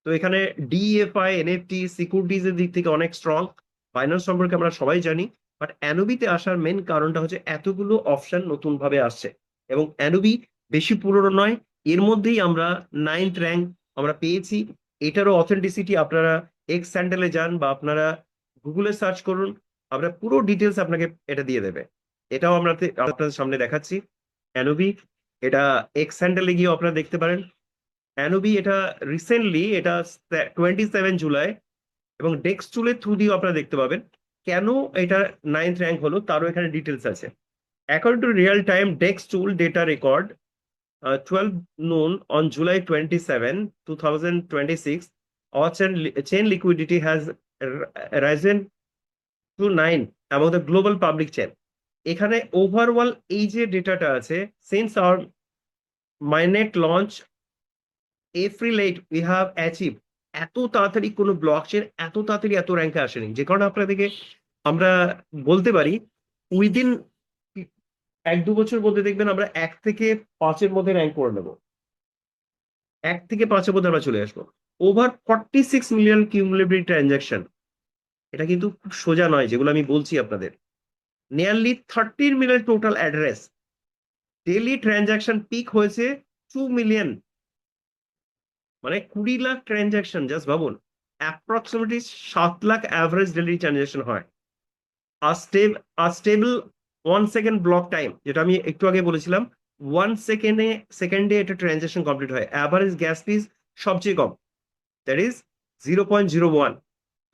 তো এখানে ডিএফআই, এনএফটি, সিকিউরিটিজ এর দিক থেকে অনেক স্ট্রং। ফাইন্যান্স সম্পর্কে আমরা সবাই জানি। বাট অ্যানোবিতে আসার মেন কারণটা হচ্ছে এতগুলো অপশন নতুন ভাবে আসছে, এবং অ্যানোবি বেশি পুরনো নয়। এর মধ্যেই আমরা 9th র্যাঙ্ক আমরা পেয়েছি। এটারও অথেন্টিসিটি আপনারা এক্স স্যান্ডেলে যান বা আপনারা গুগলে সার্চ করুন, আমরা পুরো ডিটেলস আপনাকে এটা দিয়ে দেবে। এটাও আমরা আপনাদের সামনে দেখাচ্ছি অ্যানোবি। এটা এক্স স্যান্ডেলে গিয়ে আপনারা দেখতে পারেন। অ্যানোবি এটা রিসেন্টলি, এটা 27 জুলাই, এবং ডেক্স টুলের থ্রু দিয়েও আপনারা দেখতে পাবেন কেন এটা 9th র্যাঙ্ক হলো, তারও এখানে ডিটেলস আছে। According to real time dex tool data record, 12 noon on July 27, 2026, our chain liquidity has risen to 9 among the global public chain. এখানে ওভারঅল এই যে ডেটাটা আছে, since our mainnet launch April 8 we have achieve, এত তাড়াতাড়ি কোনো block chain এত তাড়াতাড়ি এত র্যাঙ্কে আসেনি। যে কারণে আপনাদেরকে আমরা বলতে পারি উইদিন 1-2 বছর মধ্যে দেখবেন আমরা 1 থেকে 5-এর মধ্যে র্যাঙ্ক করে নেবো। 1 থেকে 5-এর মধ্যে আমরা চলে আসবো। ওভার 46 মিলিয়ন কিউমুলেটিভ ট্রানজাকশন, এটা কিন্তু খুব সোজা নয় যেগুলো আমি বলছি আপনাদের। Nearly 13 million total address, daily transaction peak হয়েছে 2 মিলিয়ন, মানে 20 লাখ ট্রানজাকশন। জাস্ট ভাবুন, approximately 7 lakh average daily transaction হয়। আর স্টেবল 1 সেকেন্ড ব্লক টাইম, যেটা আমি একটু আগে বলেছিলাম, 1 সেকেন্ডে এটা ট্রানজাকশন কমপ্লিট হয়। অ্যাভারেজ গ্যাস ফিস সবচেয়ে কম, দ্যাট ইজ 0.01।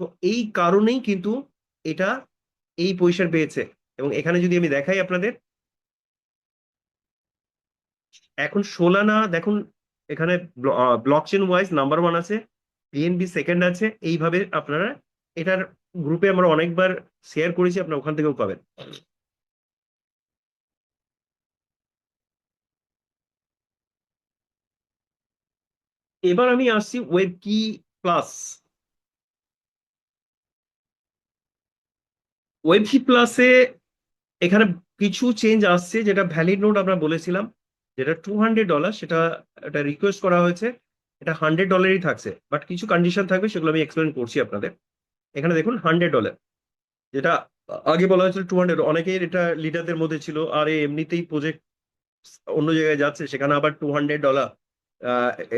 তো এই কারণেই কিন্তু এটা এই পজিশন পেয়েছে। এবং এখানে যদি আমি দেখাই আপনাদের, এখন সোলানা দেখুন, এখানে ব্লকচেন ওয়াইজ নাম্বার 1 আছে, পিএনবি সেকেন্ড আছে। এইভাবে আপনারা এটার গ্রুপে আমরা অনেকবার শেয়ার করেছি, আপনারা ওখান থেকেও পাবেন। এবার আমি আসছি ওয়েব কি প্লাস। ওয়েব কি প্লাসে এখানে কিছু চেঞ্জ আসছে, যেটা ভ্যালিড নোট আমরা বলেছিলাম, যেটা $200, সেটা এটা রিকোয়েস্ট করা হয়েছে। এটা $100ই থাকছে, বাট কিছু কন্ডিশন থাকবে, সেগুলো আমি এক্সপ্লেন করছি আপনাদের। এখানে দেখুন $100, যেটা আগে বলা হয়েছিল 200। অনেকের এটা লিডারদের মধ্যে ছিল, আর এমনিতেই প্রজেক্ট অন্য জায়গায় যাচ্ছে, সেখানে আবার $200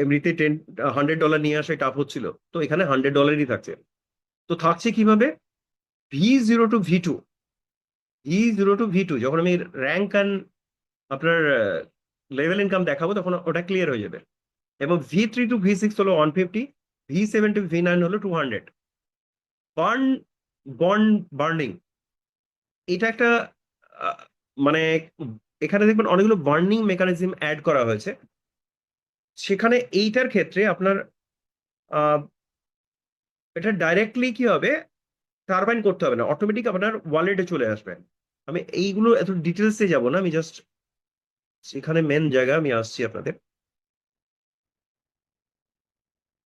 এমনিতে $100 নিয়ে আসা টাফ হচ্ছিল, তো এখানে $100ই থাকছে। তো থাকছে কিভাবে? V0 to V2, V0 to V2 যখন আমি র্যাঙ্ক অ্যান্ড আপনার লেভেল ইনকাম দেখাবো তখন ওটা ক্লিয়ার হয়ে যাবে। এবং V3 to V6 হলো 150, V7 to V9 হলো 200। বার্ন বন্ড বার্নিং, এটা একটা আহ, মানে এখানে দেখবেন অনেকগুলো বার্নিং মেকানিজম অ্যাড করা হয়েছে। সেখানে এইটার ক্ষেত্রে আপনার আহ, এটা ডাইরেক্টলি কি হবে, টারবাইন করতে হবে না, অটোমেটিক আপনার ওয়ালেটে চলে আসবে। আমি এইগুলো এত ডিটেলসে যাব না, আমি জাস্ট সেখানে মেন জায়গা আমি আসছি আপনাদের।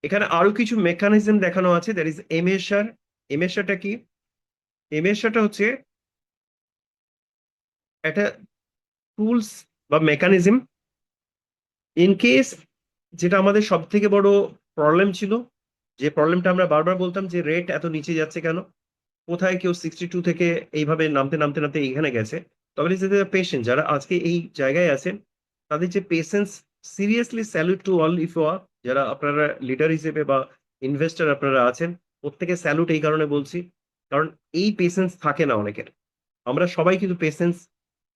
এখানে আরো কিছু মেকানিজম দেখানো আছে, দ্যাট ইজ এমএসআর। এমএসআরটা কি? এমএসআরটা হচ্ছে একটা টুলস বা মেকানিজম ইন কেস, যেটা আমাদের সব থেকে বড় প্রবলেম ছিল, যে প্রবলেমটা আমরা বারবার বলতাম যে রেট এত নিচে যাচ্ছে কেন, কোথায় কেউ 62 থেকে এইভাবে নামতে নামতে নামতে এইখানে গেছে। তবে পেশেন্ট যারা আজকে এই জায়গায় আছেন, তাদের যে patience, seriously salute to all ইফোয়া, যারা আপনারা লিডার হিসেবে বা ইনভেস্টর আপনারা আছেন, প্রত্যেকে স্যালুট এই কারণে বলছি, কারণ এই পেশেন্স থাকে না অনেকের। আমরা সবাই কিন্তু পেশেন্স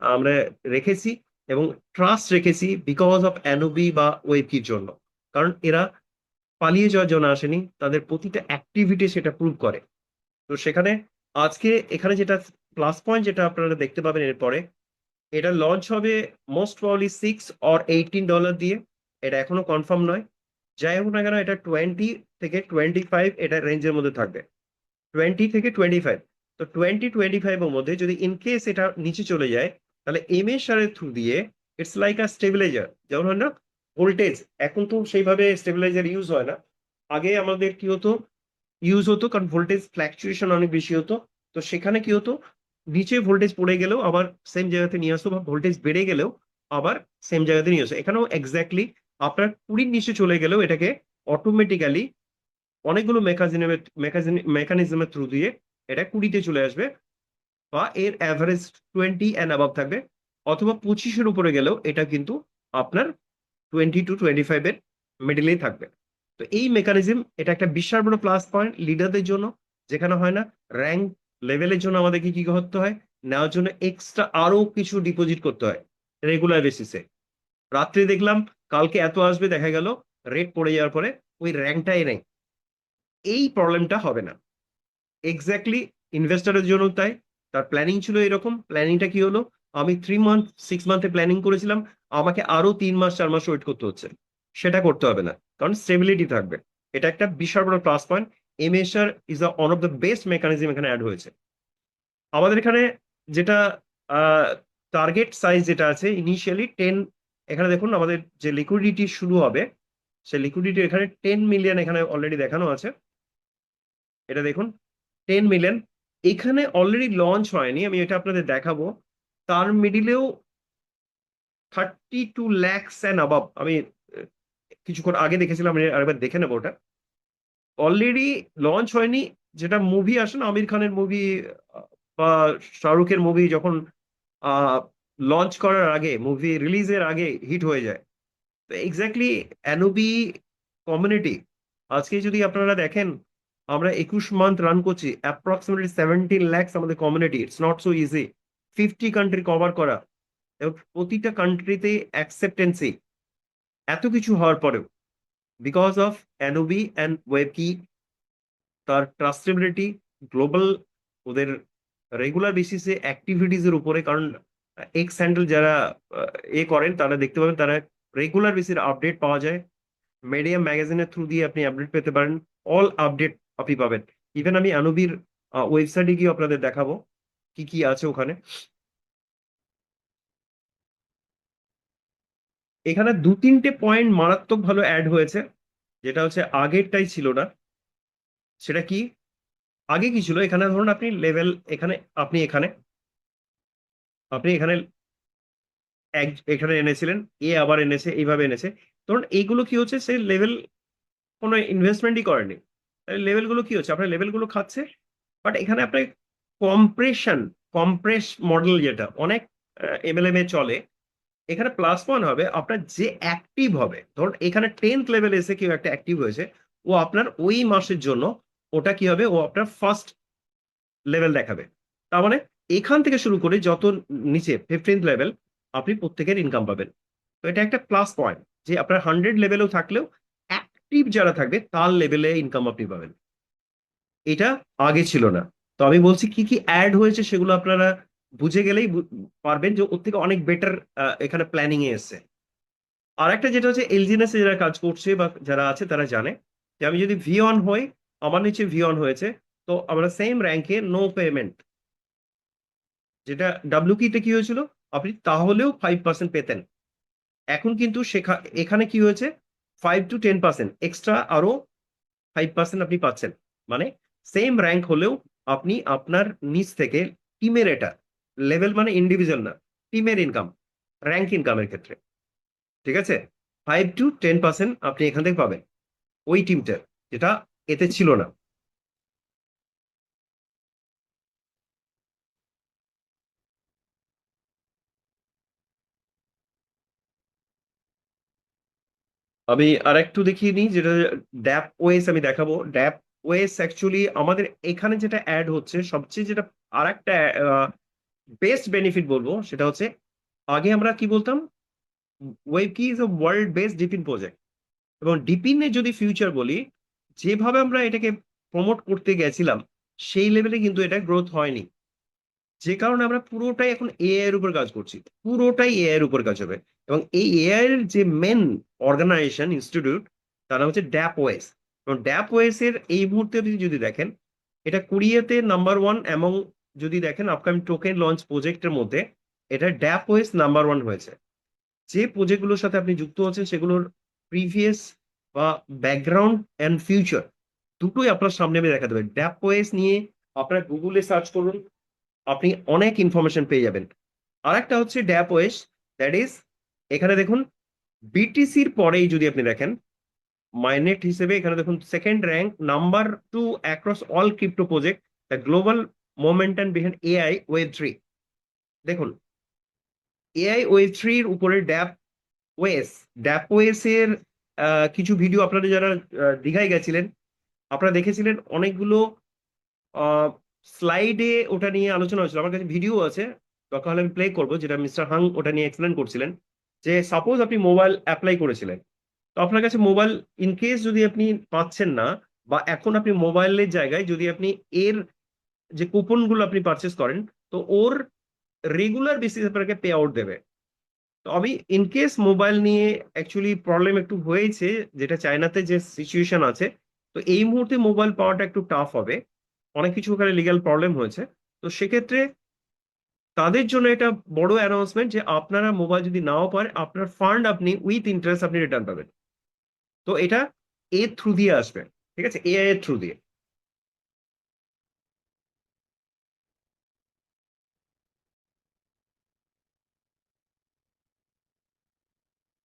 আমরা রেখেছি এবং ট্রাস্ট রেখেছি বিকজ অফ অ্যানোবি বা ওয়েবকির জন্য। কারণ এরা পালিয়ে যাওয়ার জন্য আসেনি, তাদের প্রতিটা অ্যাক্টিভিটি সেটা প্রুভ করে। তো সেখানে আজকে এখানে যেটা প্লাস পয়েন্ট যেটা আপনারা দেখতে পাবেন এরপরে, এটা লঞ্চ হবে মোস্ট প্রবাবলি $6 or $18 দিয়ে। এটা এখনো কনফার্ম নয়। যাই হোক না কেন, এটা 20 থেকে 25 এটা রেঞ্জের মধ্যে থাকবে, 20 থেকে 25। তো 20-25 এর মধ্যে যদি ইন কেস এটা নিচে চলে যায়, তাহলে এমএসআর এর থ্রু দিয়ে ইটস লাইক আ স্টেবিলাইজার, যেমন হয় না ভোল্টেজ। এখন তো সেইভাবে স্টেবিলাইজার ইউজ হয় না, আগে আমাদের কি হতো, ইউজ হতো, কারণ ভোল্টেজ ফ্ল্যাকচুয়েশন অনেক বেশি হতো। তো সেখানে কি হতো, নিচে ভোল্টেজ পড়ে গেলেও আবার সেম জায়গাতে নিয়ে আসতো, বা ভোল্টেজ বেড়ে গেলেও আবার সেম জায়গাতে নিয়ে আসতো। এখানেও এক্স্যাক্টলি আপনার 20 নিচে চলে গেলেও এটাকে অটোমেটিক্যালি অনেকগুলো মেকানিজমের থ্রু দিয়ে এটা 20-তে চলে আসবে, বা এর অ্যাভারেজ 20 and above থাকবে। অথবা 25-এর উপরে গেলেও এটা কিন্তু আপনার 20 to 25 এর মিডলেই থাকবে। তো এই মেকানিজম, এটা একটা বিশাল বড় প্লাস পয়েন্ট লিডারদের জন্য, যেখানে হয় না র্যাঙ্ক লেভেলের জন্য আমাদেরকে কি করতে হয়, নেওয়ার জন্য এক্সট্রা আরো কিছু ডিপোজিট করতে হয় রেগুলার বেসিসে। রাত্রে দেখলাম কালকে এত আসবে, দেখা গেল রেট পড়ে যাওয়ার পরে ওই র্যাঙ্কটাই নেই। এই প্রবলেমটা হবে না এক্স্যাক্টলি ইনভেস্টরের জন্য। তাই তার প্ল্যানিং ছিল এরকম, প্ল্যানিংটা কি হলো, আমি 3 month 6 monthে প্ল্যানিং করেছিলাম, আমাকে আরো 3 মাস 4 মাস ওয়েট করতে হচ্ছে। সেটা করতে হবে না, কারণ স্টেবিলিটি থাকবে। এটা একটা বিশাল বড় plus point. MSR is one of the best mechanism এখানে অ্যাড হয়েছে আমাদের এখানে। যেটা টার্গেট সাইজ যেটা আছে ইনিশিয়ালি 10, এখানে দেখুন আমাদের যে লিকুইডিটি শুরু হবে, সে লিকুইডিটি এখানে 10 মিলিয়ন এখানে অলরেডি দেখানো আছে। এটা দেখুন 10 মিলিয়ন এখানে অলরেডি লঞ্চ হয়নি, আমি এটা আপনাদের দেখাবো। তার মিডিলেও 32 lakhs and above, আমি কিছুক্ষণ আগে দেখেছিলাম, আমি আরেকবার দেখে নেবো ওটা। অলরেডি লঞ্চ হয়নি, যেটা মুভি আসে না, আমির খানের মুভি বা শাহরুখের মুভি যখন লঞ্চ করার আগে, মুভি রিলিজের আগে হিট হয়ে যায়। তো এক্স্যাক্টলি অ্যানোবি কমিউনিটি, আজকে যদি আপনারা দেখেন, আমরা 21 মান্থ রান করছি, অ্যাপ্রক্সিমেটলি 17 lakhs আমাদের community. It's not so easy 50 country cover করা, এবং প্রতিটা কান্ট্রিতে অ্যাকসেপ্টেন্সি, এত কিছু হওয়ার পরেও বিকজ অফ অ্যানোবি অ্যান্ড ওয়েব কি, তার ট্রাস্টেবিলিটি, গ্লোবাল ওদের রেগুলার বেসিসে অ্যাক্টিভিটিস এর উপরে। কারণ এক্স হ্যান্ডেল যারা এ করেন, তারা দেখতে পাবেন তারা রেগুলার বেসিস আপডেট পাওয়া যায়। মিডিয়াম ম্যাগাজিনের থ্রু দিয়ে আপনি আপডেট পেতে পারেন, অল আপডেট আপনি পাবেন। ইভেন আমি আনুবির ওয়েবসাইটে গিয়ে আপনাদের দেখাবো কি কি আছে ওখানে। এখানে 2-3টে পয়েন্ট মারাত্মক ভালো অ্যাড হয়েছে, যেটা হচ্ছে আগেরটাই ছিল না। সেটা কি? আগে কি ছিল, এখানে ধরুন আপনি লেভেল, এখানে আপনি এখানে আপনি এখানে এখানে এনেছিলেন, এ আবার এনেছে, এইভাবে এনেছে। ধরুন এইগুলো কি হচ্ছে, সে লেভেল কোনো ইনভেস্টমেন্টই করেনি, লেভেলগুলো কি হচ্ছে, আপনার লেভেলগুলো খাচ্ছে। বাট এখানে আপনার কম্প্রেশন, কম্প্রেস মডেল যেটা অনেক এমএলএম এ চলে, এখানে +1 হবে আপনার যে অ্যাক্টিভ হবে। ধরুন এখানে 10th লেভেল এসে কেউ একটা অ্যাক্টিভ হয়েছে, ও আপনার ওই মাসের জন্য ওটা কি হবে, ও আপনার ফার্স্ট লেভেল দেখাবে। তার মানে এখান থেকে শুরু করে যত নিচে 15th লেভেল আপনি প্রত্যেকের ইনকাম পাবেন। তো এটা একটা প্লাস পয়েন্ট যে আপনার 100 লেভেলেও থাকলেও অ্যাক্টিভ যারা থাকবে তার লেভেলে ইনকাম আপনি পাবেন। এটা আগে ছিল না। তো আমি বলছি কি কি অ্যাড হয়েছে সেগুলো আপনারা বুঝে গেলেই পারবেন যে ওর থেকে অনেক বেটার এখানে প্ল্যানিং এ এসছে। আর একটা যেটা হচ্ছে এলজিনেস যারা কাজ করছে বা যারা আছে তারা জানে যে আমি যদি ভি1 হই, আমার নিচে ভি1 হয়েছে, তো আমরা সেম র্যাঙ্কে নো পেমেন্ট, যেটা ডাব্লিউ কিতে কি হয়েছিল, আপনি তাহলেও 5% পেতেন। এখন কিন্তু এখানে কি হয়েছে, 5 to 10% এক্সট্রা আরো 5% আপনি পাচ্ছেন। মানে সেম র্যাঙ্ক হলেও আপনি আপনার নিচ থেকে টিমের, এটা লেভেল মানে ইন্ডিভিজুয়াল না, টিমের ইনকাম, র্যাঙ্ক ইনকামের ক্ষেত্রে, ঠিক আছে, 5 to 10% আপনি এখান থেকে পাবেন ওই টিমটার, যেটা এতে ছিল না। আমি আর একটু দেখিয়ে নিই, যেটা ড্যাপ ওয়েস আমি দেখাবো। ড্যাপ ওয়েস অ্যাকচুয়ালি আমাদের এখানে যেটা অ্যাড হচ্ছে সবচেয়ে যেটা আর একটা বেস্ট বেনিফিট বলবো, সেটা হচ্ছে আগে আমরা কি বলতাম, ওয়েব কি is a world best DePIN project, এবং ডিপিনের যদি ফিউচার বলি, যেভাবে আমরা এটাকে প্রমোট করতে গেছিলাম সেই লেভেলে কিন্তু এটা গ্রোথ হয়নি। যে কারণে আমরা পুরোটাই এখন এআই এর উপর কাজ করছি, পুরোটাই এআই এর উপর কাজ হবে। এবং এই এআই এর যে মেন অর্গানাইজেশন ইনস্টিটিউট, তার নাম হচ্ছে ড্যাপ ওয়েস। এবং ড্যাপ ওয়েস এর এই মুহূর্তে আপনি যদি দেখেন, এটা কোরিয়াতে নাম্বার 1, এবং যদি দেখেন আপকামিং টোকেন লঞ্চ প্রজেক্টের মধ্যে এটা ড্যাপ ওয়েস নাম্বার 1 হয়েছে। যে প্রজেক্টগুলোর সাথে আপনি যুক্ত হচ্ছেন সেগুলোর প্রিভিয়াস বা ব্যাকগ্রাউন্ড অ্যান্ড ফিউচার দুটোই আপনার সামনে আমি দেখা দেবে। ড্যাপ ওয়েস নিয়ে আপনার গুগলে সার্চ করুন, আপনি অনেক ইনফরমেশন পেয়ে যাবেন। আর একটা হচ্ছে ড্যাপ ওয়েস, দ্যাট ইজ, এখানে দেখুন বিটিসির পরেই যদি আপনি দেখেন মাইনেট হিসেবে, এখানে দেখুন second rank number 2 across all crypto project, the global momentum behind AI web 3। দেখুন এআই ওয়েব 3 এর উপরে ড্যাপ ওয়েস। ড্যাপ ওয়েস এর কিছু ভিডিও আপনারা যারা দীঘায় গেছিলেন আপনারা দেখেছিলেন, অনেকগুলো স্লাইডে ওটা নিয়ে আলোচনা হয়েছিল। আমার কাছে ভিডিও আছে, দরকার হলে আমি প্লে করবো, যেটা মিস্টার হাং ওটা নিয়ে এক্সপ্লেন করছিলেন। যে সাপোজ আপনি মোবাইল অ্যাপ্লাই করেছিলেন, তো আপনার কাছে মোবাইল ইন কেস যদি আপনি পাচ্ছেন না, বা এখন আপনি মোবাইলের জায়গায় যদি আপনি এর যে কুপন গুলো আপনি পারচেস করেন, তো ওর রেগুলার বেসিস আপনাকে পে আউট দেবে। তো আমি ইন কেস মোবাইল নিয়ে অ্যাকচুয়ালি প্রবলেম একটু হয়েছে, যেটা চায়নাতে যে সিচুয়েশন আছে, তো এই মুহূর্তে মোবাইল পাওয়াটা একটু টাফ হবে, অনেক কিছু ওখানে লিগ্যাল প্রবলেম হয়েছে। তো সেক্ষেত্রে তাদের জন্য এটা বড় অ্যানাউন্সমেন্ট যে আপনারা মোবাইল যদি নাও পান, আপনার ফান্ড আপনি উইথ ইন্টারেস্ট আপনি রিটার্ন পাবেন। তো এটা এর থ্রু দিয়ে আসবে, ঠিক আছে, এআই এর থ্রু দিয়ে।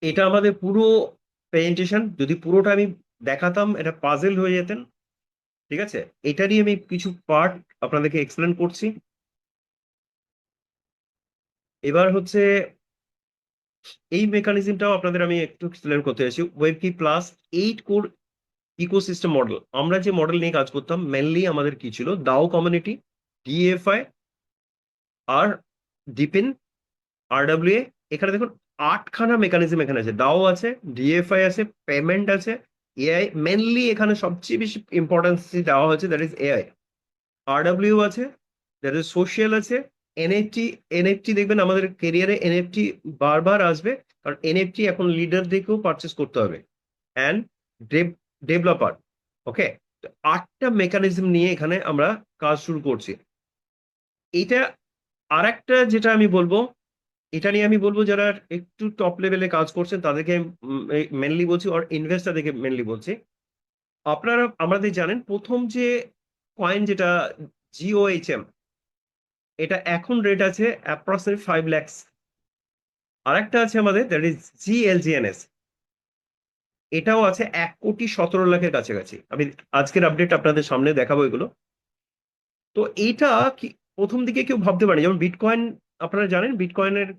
এটা আমাদের পুরো প্রেজেন্টেশন, যদি পুরোটা আমি দেখাতাম এটা পাজেল হয়ে যেতেন, ঠিক আছে। এটারই আমি কিছু পার্ট আপনাদেরকে এক্সপ্লেন করছি। এবার হচ্ছে এই মেকানিজমটাও আপনাদের আমি একটু এক্সপ্লেন করতে চাইছি। ওয়েব কি প্লাস 8 কোর ইকোসিস্টেম মডেল, আমরা যে মডেল নিয়ে কাজ করতাম মেনলি আমাদের কি ছিল, দাও কমিউনিটি, ডিএফআই, আর ডিপিন, আরডব্লিউএ। এখানে দেখুন 8খানা মেকানিজম এখানে আছে, দাও আছে, ডিএফআই আছে, পেমেন্ট আছে, এআই। মেনলি এখানে সবচেয়ে বেশি ইম্পর্টেন্স দেওয়া হয়েছে, দ্যাট ইজ এআই। আরডব্লিউ আছে, দ্যাট ইজ সোশ্যাল আছে, এনএফটি। এনএফটি দেখবেন আমাদের কেরিয়ারে এনএফটি বারবার আসবে, কারণ এনএফটি এখন লিডারদেরকেও পারচেস করতে হবে, অ্যান্ড ডেভেলপার। ওকে, 8টা মেকানিজম নিয়ে এখানে আমরা কাজ শুরু করছি। এইটা আর একটা যেটা আমি বলবো, এটা নিয়ে আমি বলবো যারা একটু টপ লেভেলে কাজ করছেন তাদেরকে মেনলি বলছি, আর ইনভেস্টারদেরকে মেনলি বলছি। আপনারা আমাদের জানেন প্রথম যে কয়েন যেটা জিওএইচএম, এটা এখন রেট আছে অ্যাপ্রক্সিমেট 5 lakhs। আর একটা আছে আমাদের, দ্যাট ইজ জিএলজিএনএস, এটাও আছে 1,17,00,000-এর কাছাকাছি। আমি আজকের আপডেট আপনাদের সামনে দেখাবো এগুলো। তো এইটা কি প্রথম দিকে কেউ ভাবতে পারে, যেমন বিটকয়েন, আপনারা জানেন বিটকয়েনের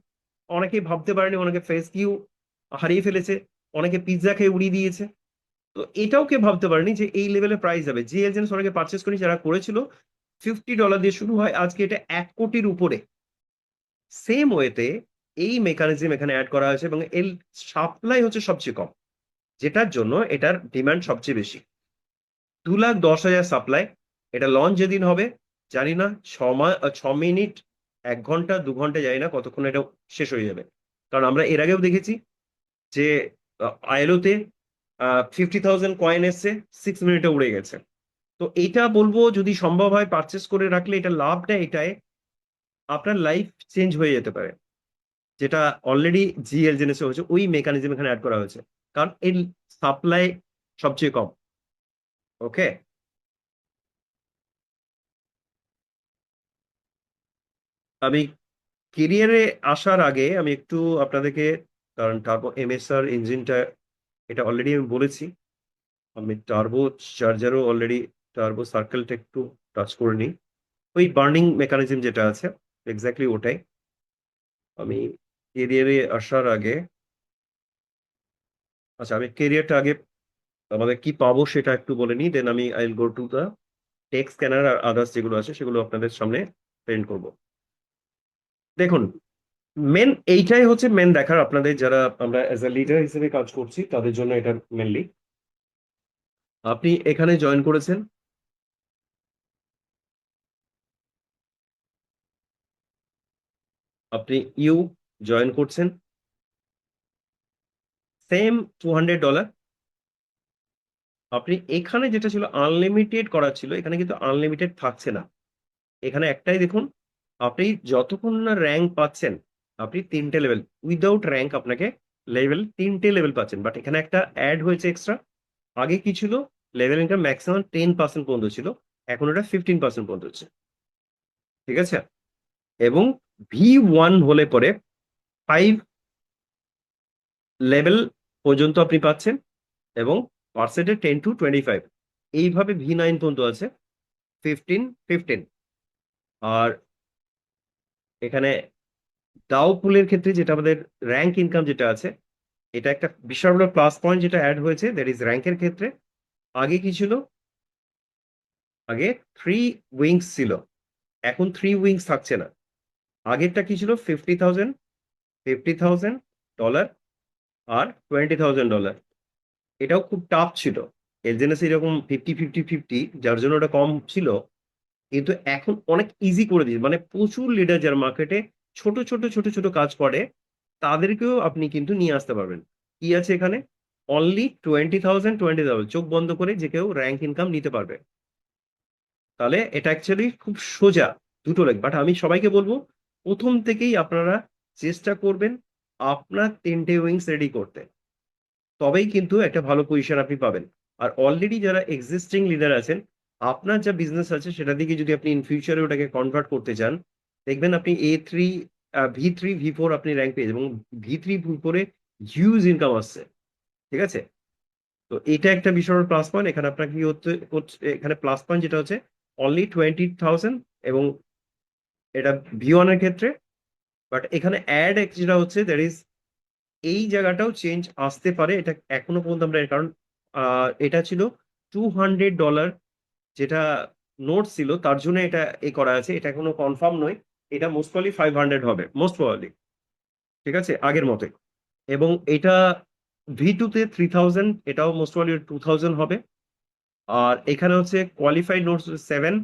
অনেকেই ভাবতে পারেনি, অনেকে ফেস কিউ হারিয়ে ফেলেছে, অনেকে পিৎজা খেয়ে উড়িয়ে দিয়েছে। তো এটাও কে ভাবতে পারেনি যে এই লেভেলে প্রাইস যাবে। যে এজেন্টস অনেকে পারচেস করেনি, যারা করেছিল $50 দিয়ে শুরু হয়, আজকে এটা 1 কোটির উপরে। সেম ওয়েতে এই মেকানিজম এখানে অ্যাড করা হয়েছে এবং এর সাপ্লাই হচ্ছে সবচেয়ে কম, যেটার জন্য এটার ডিমান্ড সবচেয়ে বেশি। 2,10,000 সাপ্লাই। এটা লঞ্চ যেদিন হবে জানি না, 6 মিনিট, 1 ঘন্টা, 2 ঘন্টা, জানি না কতক্ষণ এটা শেষ হয়ে যাবে। কারণ আমরা এর আগেও দেখেছি যে আইএলওতে 50,000 কয়েন এসছে, 6 মিনিটে উড়ে গেছে। তো এইটা বলবো যদি সম্ভব হয় পারচেস করে রাখলে, এটা লাভটা এটাই, আপনার লাইফ চেঞ্জ হয়ে যেতে পারে। যেটা অলরেডি জিএল জেনেসে হয়েছে, ওই মেকানিজম এখানে অ্যাড করা হয়েছে, কারণ এর সাপ্লাই সবচেয়ে কম। ওকে, আমি কেরিয়ারে আসার আগে আমি একটু আপনাদেরকে, কারণ টার্বো এমএসআর ইঞ্জিনটা এটা অলরেডি আমি বলেছি, আমি টার্বো চার্জারও অলরেডি, টার্বো সার্কেলটা একটু টাচ করে নিই। ওই বার্নিং মেকানিজম যেটা আছে এক্স্যাক্টলি ওটাই। আমি কেরিয়ারে আসার আগে, আচ্ছা আমি কেরিয়ারটা আগে আমাদের কি পাবো সেটা একটু বলে নিই, দেন আমি I will go to the text scanner আর আদার্স যেগুলো আছে সেগুলো আপনাদের সামনে প্রেজেন্ট করব। দেখুন, মেন এইটাই হচ্ছে মেন দেখার, আপনাদের যারা আমরা অ্যাজ এ লিডার হিসেবে কাজ করছি তাদের জন্য এটা মেনলি। আপনি এখানে জয়েন করেছেন, আপনি ইউ জয়েন করছেন, সেম $200। আপনি এখানে যেটা ছিল আনলিমিটেড করা ছিল, এখানে কিন্তু আনলিমিটেড থাকছে না। এখানে একটাই দেখুন, আপনি যতক্ষণ না র্যাঙ্ক পাচ্ছেন, আপনি 3টে লেভেল উইদাউট র্যাঙ্ক আপনাকে লেভেল 3টে লেভেল পাচ্ছেন, বাট এখানে একটা অ্যাড হয়েছে এক্সট্রা। আগে কি ছিল, লেভেল ইনকাম ম্যাক্সিমাম 10% পর্যন্ত ছিল, এখন ওটা 15% পর্যন্ত হচ্ছে। ঠিক আছে, এবং V1 হলে পরে 5 লেভেল পর্যন্ত আপনি পাচ্ছেন, এবং পার্সেন্টে 10 to 25, এইভাবে V9 পর্যন্ত আছে, 15, 15। আর এখানে দাও পুলের ক্ষেত্রে যেটা আমাদের র্যাঙ্ক ইনকাম যেটা আছে, এটা একটা বিশাল বড় প্লাস পয়েন্ট যেটা অ্যাড হয়েছে, দ্যাট ইজ র্যাঙ্কের ক্ষেত্রে। আগে কি ছিল, আগে 3 উইংস ছিল, এখন 3 উইংস থাকছে না। আগেরটা কি ছিল, 50,000, $50,000 আর $20,000। এটাও খুব টাফ ছিল, এলজেনেসি এরকম 50-50-50, যার জন্য ওটা কম ছিল। কিন্তু এখন অনেক ইজি করে দিয়েছে, মানে প্রচুর লিডার যারা মার্কেটে ছোট ছোট ছোট ছোট কাজ করে, তাদেরকেও আপনি কিন্তু নিয়ে আসতে পারবেন। কি আছে এখানে, অনলি 20,000, 20,000 চোখ বন্ধ করে যে কেউ র্যাঙ্ক ইনকাম নিতে পারবে। তাহলে এটা অ্যাকচুয়ালি খুব সোজা, দুটো লেগ। বাট আমি সবাইকে বলবো, প্রথম থেকেই আপনারা চেষ্টা করবেন আপনার 3টে উইংস রেডি করতে, তবেই কিন্তু একটা ভালো পজিশন আপনি পাবেন। আর অলরেডি যারা এক্সিস্টিং লিডার আছেন, আপনার যা বিজনেস আছে সেটা দিকে যদি আপনি ইন ফিউচারে ওটাকে কনভার্ট করতে চান, দেখবেন আপনি A3, V3, V4 আপনি র্যাঙ্ক পেয়ে যাবেন, এবং V3, V4 a huge income আসছে। ঠিক আছে, তো এটা একটা বিশাল প্লাস পয়েন্ট। এখানে আপনার কি এখানে প্লাস পয়েন্ট যেটা হচ্ছে অনলি 20,000, এবং এটা V1 এর ক্ষেত্রে। বাট এখানে অ্যাড যেটা হচ্ছে দ্যাট ইজ, এই জায়গাটাও চেঞ্জ আসতে পারে, এটা এখনো পর্যন্ত আমরা, কারণ এটা ছিল $200 যেটা নোট ছিল, তার জন্য এটা করা আছে, এটা এখনো কনফার্ম নয়। এটা মোস্ট প্রবাবলি 500 হবে, মোস্ট প্রবাবলি। ঠিক আছে, আগের মতে। এবং এটা V2 তে 3,000, এটাও মোস্ট প্রবাবলি 2,000 হবে। আর এখানে হচ্ছে কোয়ালিফাইড নোটস 7,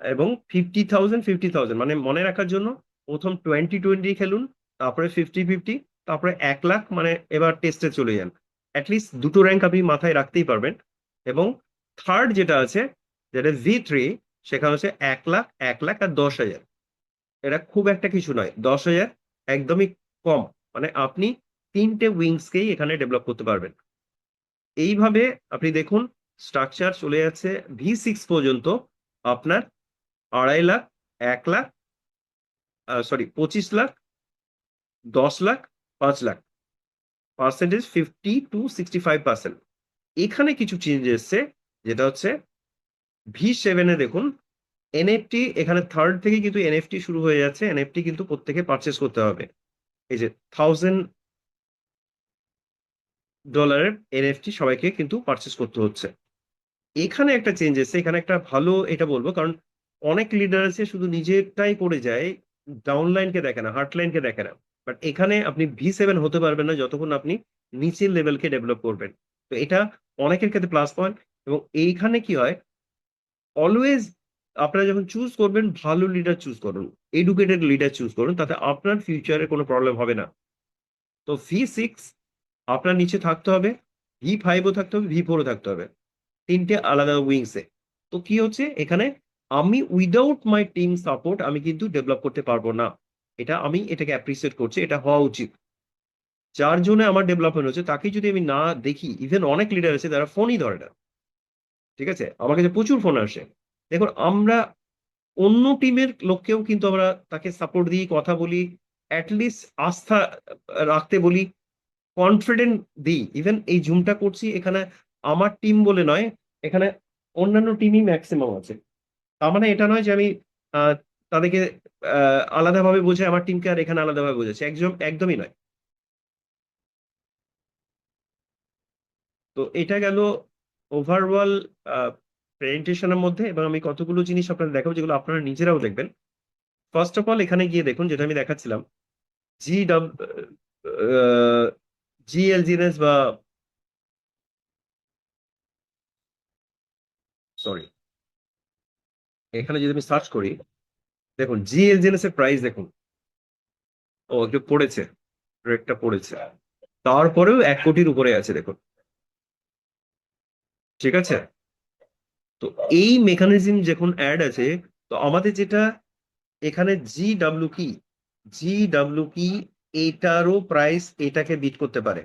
এবং 50,000, 50,000, মানে মনে রাখার জন্য প্রথম 20-20 খেলুন, তারপরে 50-50, তারপরে 1 লাখ, মানে এবার টেস্টে চলে যান। অ্যাটলিস্ট দুটো র্যাঙ্ক আপনি মাথায় রাখতেই পারবেন। এবং থার্ড যেটা আছে, যেটা V3, সেখানে হচ্ছে 1 লাখ, 1 লাখ আর 10,000। এটা খুব একটা কিছু নয়, 10,000 একদমই কম। মানে আপনি 3টে উইংসকেই এখানে ডেভেলপ করতে পারবেন। এইভাবে আপনি দেখুন, স্ট্রাকচার চলে যাচ্ছে V6 পর্যন্ত। আপনার 2.5 lakh, 1 lakh, sorry 25 lakh, 10 lakh, 5 lakh, percentage 50 to 65%। এখানে কিছু চেঞ্জ এসছে, যেটা হচ্ছে V7 এ দেখুন, এনএফটি এখানে থার্ড থেকে কিন্তু এনএফটি শুরু হয়ে যাচ্ছে, এনএফটি কিন্তু প্রত্যেকে পারচেস করতে হবে। এই যে $1,000 এনএফটি সবাইকে কিন্তু পারচেস করতে হচ্ছে। এখানে একটা চেঞ্জ এসেছে, এখানে একটা ভালো এটা বলবো, কারণ অনেক লিডার আছে শুধু নিজেরটাই করে যায়, ডাউনলাইনকে দেখে না, হার্টলাইনকে দেখে না। বাট এখানে আপনি V7 হতে পারবেন না যতক্ষণ আপনি নিচের লেভেলকে ডেভেলপ করবেন। তো এটা অনেকের ক্ষেত্রে প্লাস পয়েন্ট। এবং এইখানে কি হয়, অলওয়েজ আপনারা যখন চুজ করবেন ভালো লিডার চুজ করুন, এডুকেটেড লিডার চুজ করুন, তাতে আপনার ফিউচারে কোনো প্রবলেম হবে না। তো V6 আপনার নিচে থাকতে হবে, V5ও থাকতে হবে, V4ও থাকতে হবে, তিনটে আলাদা উইংসে। তো কি হচ্ছে এখানে, আমি উইদাউট মাই টিম সাপোর্ট আমি কিন্তু ডেভেলপ করতে পারবো না। এটা আমি এটাকে অ্যাপ্রিসিয়েট করছি, এটা হওয়া উচিত। যার জন্য আমার ডেভেলপমেন্ট হচ্ছে তাকে যদি আমি না দেখি, ইভেন অনেক লিডার আছে তারা ফোনই ধরে না। ঠিক আছে, আমার কাছে প্রচুর ফোন আসে। দেখুন, আমরা অন্য টিমের লোককেও কিন্তু আমরা তাকে সাপোর্ট দিই, কথা বলি, অ্যাটলিস্ট আস্থা রাখতে বলি, কনফিডেন্ট দিই। ইভেন এই জুমটা করছি এখানে আমার টিম বলে নয়, এখানে অন্যান্য টিমই ম্যাক্সিমাম আছে। তার মানে এটা নয় যে আমি আহ, তাদেরকে আলাদাভাবে বোঝাই, আমার টিমকে আর এখানে আলাদাভাবে বোঝাচ্ছি, একদমই নয়। তো এটা গেল ওভারঅল প্রেজেন্টেশনের মধ্যে, এবং আমি কতগুলো জিনিস আপনাদের দেখাবো যেগুলো আপনারা নিজেরাও দেখবেন। ফার্স্ট অফ অল এখানে গিয়ে দেখুন, যেটা আমি দেখাচ্ছিলাম, জি ডাব জিএলজিএনএস বা, সরি, এখানে যদি আমি সার্চ করি, দেখুন জিএলজিএনএস এর প্রাইস দেখুন, ও একটু পড়েছে, রেটটা পড়েছে, তারপরেও 1 কোটির উপরে আছে দেখুন। ঠিক আছে, তো এই মেকানিজম যখন অ্যাড আছে, তো আমাদের যেটা এখানে জি ডাব্লিউ কি এটারও প্রাইস এটাকে বিট করতে পারে,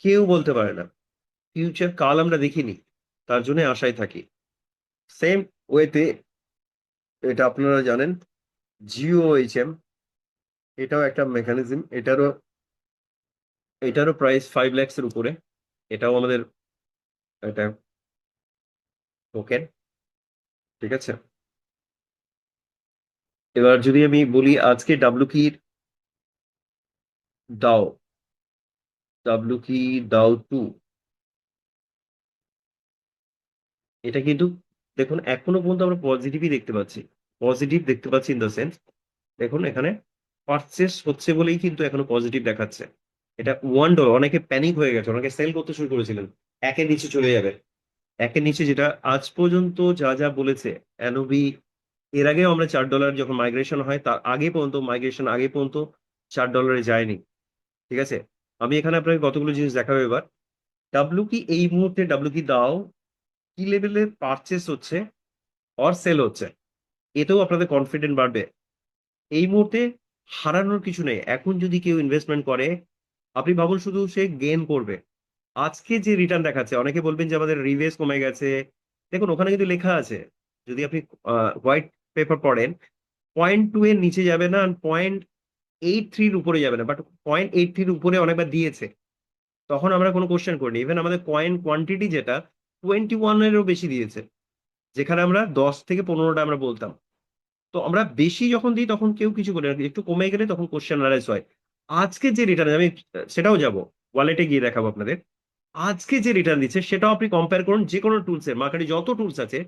কেউ বলতে পারে না। ফিউচার কাল আমরা দেখিনি, তার জন্য আশায় থাকি। সেম ওয়েতে, এটা আপনারা জানেন, জিওএইচএম, এটাও একটা মেকানিজম, এটারও প্রাইস 5 lakhs এর উপরে। এটাও আমাদের একটা টোকেন। ঠিক আছে, এবার যদি আমি বলি আজকে দাও ডাব্লু কি দাও 2, এটা কিন্তু দেখুন এখনো পর্যন্ত আমরা পজিটিভই দেখতে পাচ্ছি। পজিটিভ দেখতে পাচ্ছি ইন দ্য সেন্স, দেখুন এখানে পারচেস হচ্ছে বলেই কিন্তু এখনো পজিটিভ দেখাচ্ছে। এটা $1, অনেকে প্যানিক হয়ে গেছে, অনেকে সেল করতে শুরু করেছিলেন, একের নিচে চলে যাবে। একের নিচে যেটা আজ পর্যন্ত যা যা বলেছে এনওভি, এর আগেও আমরা $4 যখন মাইগ্রেশন হয় তার আগে পর্যন্ত, মাইগ্রেশন আগে পর্যন্ত $4 যায়নি। ঠিক আছে, আমি এখানে আপনাকে কতগুলো জিনিস দেখাবো এবার। এই মুহূর্তে ডাব্লু কি দাও কি লেভেলে পারচেস হচ্ছে অর সেল হচ্ছে, এতেও আপনাদের কনফিডেন্ট বাড়বে। এই মুহূর্তে হারানোর কিছু নেই, এখন যদি কেউ ইনভেস্টমেন্ট করে, আপনি ভাবুন শুধু সে গেইন করবে। আজকে যে রিটার্ন দেখাচ্ছে, অনেকে বলবেন যে আমাদের রিভেস কমে গেছে, দেখুন ওখানে কিন্তু লেখা আছে, যদি আপনি হোয়াইট পেপার পড়েন, 0.2 এর নিচে যাবে না, 0.83-র উপরে যাবে না, বাট 0.83-র উপরে অনেকবার দিয়েছে, তখন আমরা কোনো কোশ্চেন করিনি। ইভেন আমাদের কয়েন কোয়ান্টিটি যেটা 21-এরও বেশি দিয়েছে, যেখানে আমরা 10 থেকে 15টা আমরা বলতাম। তো আমরা বেশি যখন দিই তখন কেউ কিছু করে না, একটু কমে গেলে তখন কোশ্চেন অ্যানালাইজ হয়। আজকে যে রিটার্ন, আমি সেটাও যাব, ওয়ালেটে গিয়ে দেখাবো আপনাদের। আজকে যে রিটার্ন দিচ্ছে সেটাও আপনি কম্পেয়ার করুন, যে কোনো টুলস এর মার্কেটে যত টুলস আছে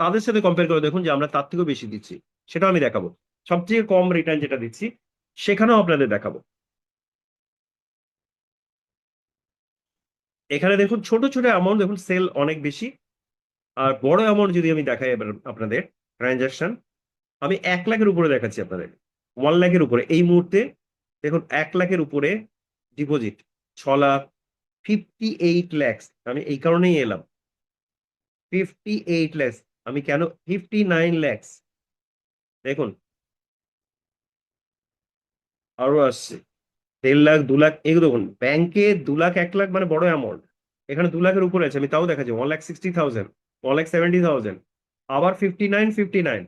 তাদের সাথে কম্পেয়ার করে দেখুন যে আমরা তার থেকেও বেশি দিচ্ছি, সেটাও আমি দেখাবো। সবচেয়ে কম রিটার্ন যেটা দিচ্ছি সেখানেও আপনাদের দেখাবো। এখানে দেখুন ছোট ছোট অ্যামাউন্ট দেখুন সেল অনেক বেশি, আর বড় অ্যামাউন্ট যদি আমি দেখাই এবার আপনাদের ট্রানজাকশন, আমি 1 লাখের উপরে দেখাচ্ছি আপনাদের, 1 লাখের উপরে এই মুহূর্তে। দেখুন 1 লাখের উপরে ডিপোজিট, 6 লাখ, 58 lakhs। আমি এই কারণেই এলাম, 58 lakhs। আমি কেন 59 lakhs, দেখুন আরো আসছে, 1.5 লাখ, 2 লাখ, এগুলো দেখুন ব্যাংকে 2 লাখ 1 লাখ মানে বড় অ্যামাউন্ট, এখানে 2 লাখের উপরে আছে, আমি তাও দেখাচ্ছি 1,60,000, 1,70,000, আবার 59,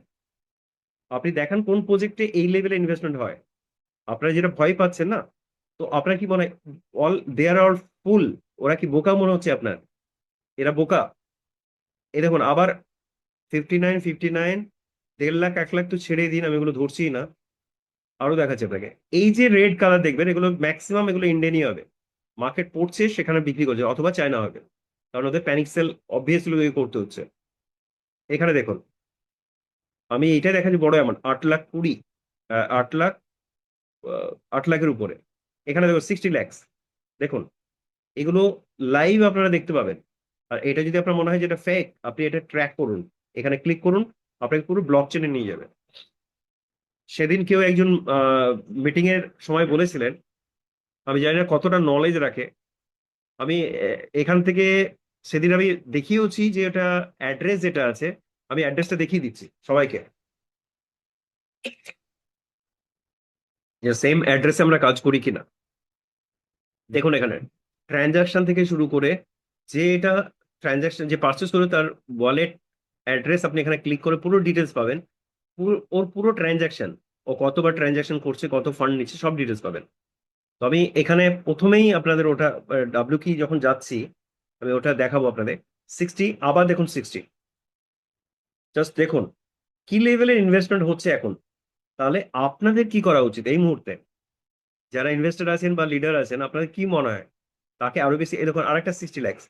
আপনি দেখান কোন প্রজেক্টে এই লেভেলে ইনভেস্টমেন্ট হয়। আপনারা যেটা ভয় পাচ্ছেন না, তো আপনার কি মনে হয় দে আর অল ফুল, ওরা কি বোকা মনে হচ্ছে আপনার? এরা বোকা? এই দেখুন আবার 59, 59, 1.5 লাখ 1 লাখ তো ছেড়েই দিন, আমি এগুলো ধরছি না। আরো দেখাচ্ছি আপনাকে। এই যে রেড কালার দেখবেন, এগুলো ম্যাক্সিমাম এগুলো ইন্ডিয়ানই হবে। মার্কেট পড়ছে, সেখানে বিক্রি করছে, অথবা চায়না হবে, কারণ ওদের প্যানিক সেল অবভিয়াসলি করতে হচ্ছে। এখানে দেখুন, আমি এইটা দেখাচ্ছি বড় অ্যামাউন্ট, 8,20,000, 8 লাখ, 8 লাখের উপরে। এখানে দেখুন 60 lakhs। দেখুন, এগুলো লাইভ আপনারা দেখতে পাবেন। আর এটা যদি আপনার মনে হয় যে এটা ফেক, আপনি এটা ট্র্যাক করুন, এখানে ক্লিক করুন, আপনাকে পুরো ব্লক চেনে নিয়ে যাবে। সেদিন কেউ একজন মিটিং এর সময় বলেছিলেন, আমি জানি না কতটা নলেজ রাখে, আমি এখান থেকে সেদিন আমি দেখিয়েওছি যে এটা অ্যাড্রেস যেটা আছে, আমি অ্যাড্রেসটা দেখিয়ে দিচ্ছি সবাইকে, যে সেম অ্যাড্রেসে আমরা কাজ করি কিনা। দেখুন এখানে ট্রানজাকশন থেকে শুরু করে, যে এটা ট্রানজাকশন যে পারচেস করে তার ওয়ালেট অ্যাড্রেস, আপনি এখানে ক্লিক করে পুরো ডিটেলস পাবেন। ওর পুরো ট্রানজাকশন, ও কতবার ট্রানজাকশন করছে, কত ফান্ড নিচ্ছে, সব ডিটেলস পাবেন। তো আমি এখানে প্রথমেই আপনাদের ওটা ডাব্লিউ কি যখন যাচ্ছি, আমি ওটা দেখাবো আপনাদের। 60, আবার দেখুন 60। জাস্ট দেখুন কি লেভেলের ইনভেস্টমেন্ট হচ্ছে এখন। তাহলে আপনাদের কি করা উচিত এই মুহূর্তে, যারা ইনভেস্টর আছেন বা লিডার আছেন, আপনাদের কি মনে হয় তাকে আরো বেশি? এই দেখুন আরেকটা 60 lakhs,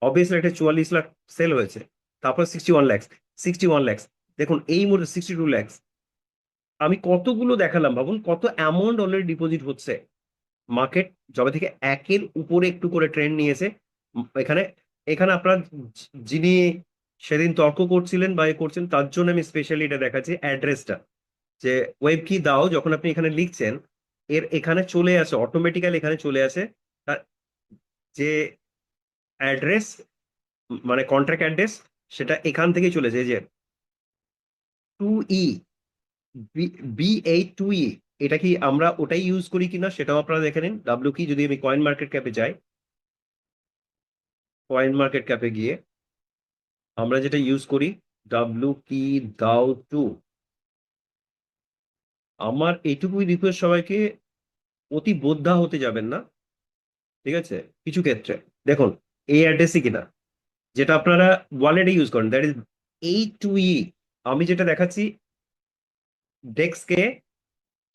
অবভিয়াসলি একটা 44 লাখ সেল হয়েছে, তারপর 61 lakhs, 61 lakhs। দেখুন এই মুহূর্তে 62 lakhs। আমি কতগুলো দেখালাম, ভাবুন কত অ্যামাউন্ট অলরেডি ডিপোজিট হচ্ছে। মার্কেট যবে থেকে একের উপরে একটু করে ট্রেন্ড নিয়েছে, এখানে এখানে আপনার যিনি সেদিন তর্ক করছিলেন বা এ করছেন, তার জন্য আমি স্পেশালি এটা দেখাচ্ছি অ্যাড্রেসটা, যে ওয়েব কি দাও যখন আপনি এখানে লিখছেন, এর এখানে চলে আসে অটোমেটিক্যালি, এখানে চলে আসে তার যে অ্যাড্রেস, মানে কন্ট্রাক্ট অ্যাড্রেস, সেটা এখান থেকে চলেছে। এই যে 2E, B8 2E, এটা কি আমরা ওটাই ইউজ করি কিনা সেটাও আপনারা দেখে নিন। ডাব্লিউ কি, যদি আমি কয়েন মার্কেট ক্যাপে যাই, কয়েন মার্কেট ক্যাপে গিয়ে আমরা যেটা ইউজ করি, ডাব্লিউ কি দাও 2। আমার এইটুকুই রিকোয়েস্ট সবাইকে, অতি বোদ্ধা হতে যাবেন না, ঠিক আছে? কিছু ক্ষেত্রে দেখুন এই অ্যাড্রেসই কিনা, যেটা আপনারা ওয়ালেটে ইউজ করেন, দ্যাট ইজ 8 2E। আমি যেটা দেখাচ্ছি ডেক্সকে,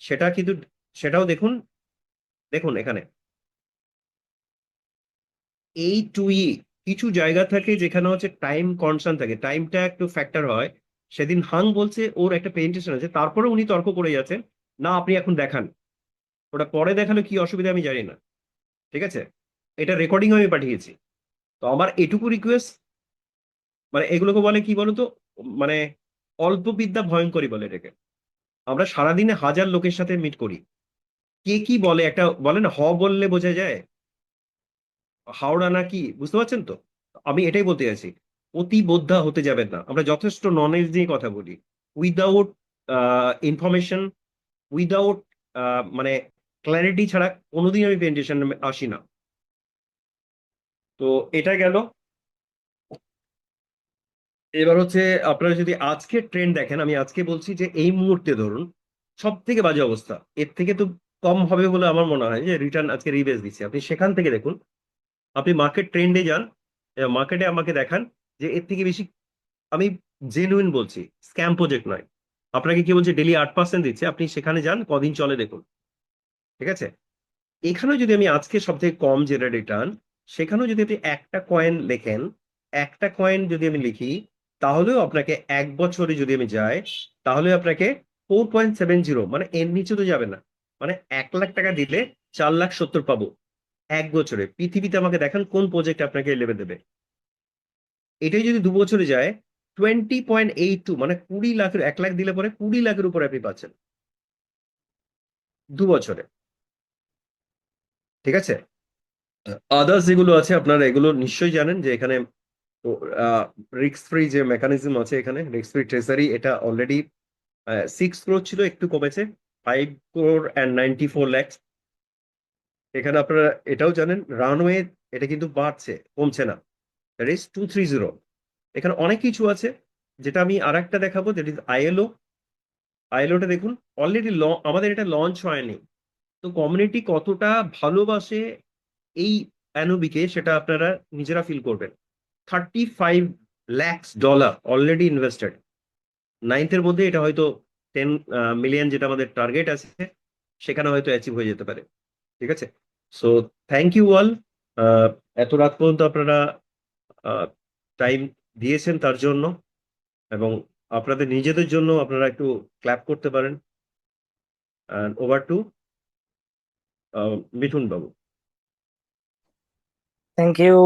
সেটা কিন্তু, সেটাও দেখুন, দেখুন এখানে 8 2E। কিছু জায়গা থাকে যেখানে হচ্ছে টাইম কনস্ট্যান্ট থাকে, টাইমটা একটু ফ্যাক্টর হয়। সেদিন হাং বলছে ওর একটা পেইন্টেশন আছে, তারপরে উনি তর্ক করে যাচ্ছেন, না আপনি এখন দেখান। ওটা পরে দেখালে কি অসুবিধা আমি জানি না, ঠিক আছে? এটা রেকর্ডিং আমি পাঠিয়েছি। তো আমার এটুকু রিকোয়েস্ট, মানে এগুলোকে বলে কি বলতো, মানে অল্প বিদ্যা ভয়ঙ্করী বলে এটাকে। আমরা সারাদিনে হাজার লোকের সাথে মিট করি, কে কি বলে, একটা বলে না, হ বললে বোঝা যায় হাওড়া না কি, বুঝতে পারছেন তো? আমি এটাই বলতে চাইছি, অতি বোদ্ধা হতে যাবেন না। আমরা যথেষ্ট নলেজ দিয়ে কথা বলি, উইদাউট ইনফরমেশন, উইদাউট মানে ক্ল্যারিটি ছাড়া কোনোদিন আমি প্রেজেন্টেশন আসি না। তো এটা গেল। এবার হচ্ছে আপনারা যদি আজকের ট্রেন্ড দেখেন, আমি আজকে বলছি যে এই মুহূর্তে ধরুন সব থেকে বাজে অবস্থা, এর থেকে তো কম হবে বলে আমার মনে হয়, যে রিটার্ন আজকে রিবেস দিচ্ছে, আপনি সেখান থেকে দেখুন। আপনি মার্কেট ট্রেন্ডে যান, মার্কেটে আমাকে দেখান যে এর থেকে বেশি। আমি জেনুইন বলছি, স্ক্যাম প্রজেক্ট নয়। আপনাকে কি বলছে ডেলি 8% দিচ্ছে, আপনি সেখানে যান, কদিন চলে দেখুন, ঠিক আছে? এখানেও যদি আমি আজকে সব থেকে কম যেটা রিটার্ন, সেখানেও যদি আপনি একটা কয়েন লেখেন, একটা কয়েন যদি আমি লিখি, তাহলেও আপনাকে 1 বছরে যদি আমি যাই, তাহলে আপনাকে 4.70, মানে এর নিচে তো যাবে না। মানে 1 লাখ টাকা দিলে 4,70,000 পাবো 1 বছরে। পৃথিবীতে আমাকে দেখান কোন প্রজেক্ট আপনাকে লেভেল দেবে। এটাই যদি 2 বছরে যায়, 20.82, মানে 20 লাখের, 1 লাখ দিলে পরে 20 লাখের উপরে আপনি পাচ্ছেন 2 বছরে, ঠিক আছে? আদার্স যেগুলো আছে আপনারা এগুলো নিশ্চয়ই জানেন, যে এখানে রিস্ক ফ্রি যে মেকানিজম আছে, এখানে রিস্ক ফ্রি ট্রেজারি, এটা অলরেডি 6 crore ছিল, একটু কমেছে, 5 crore and 94 lakhs। এখানে আপনারা এটাও জানেন রানওয়ে, এটা কিন্তু বাড়ছে, কমছে না, রেস 230। এখানে অনেক কিছু আছে, যেটা আমি আর একটা দেখাবো, দ্যাট ইজ আইএলও। আইএলওটা দেখুন, অলরেডি আমাদের এটা লঞ্চ হয়নি, তো কমিউনিটি কতটা ভালোবাসে এই অ্যানোবিকে, সেটা আপনারা নিজেরা ফিল করবেন। 35 lakhs dollar already invested, 9th এর মধ্যে এটা হয়তো 10 মিলিয়ন যেটা আমাদের টার্গেট আছে সেখানে হয়তো অ্যাচিভ হয়ে যেতে পারে। ঠিক আছে, সো থ্যাংক ইউ অল, এত রাত পর্যন্ত আপনারা টাইম দিয়েছেন তার জন্য, এবং আপনাদের নিজেদের জন্য আপনারা একটু ক্ল্যাপ করতে পারেন। Over to Mithun babu. Thank you.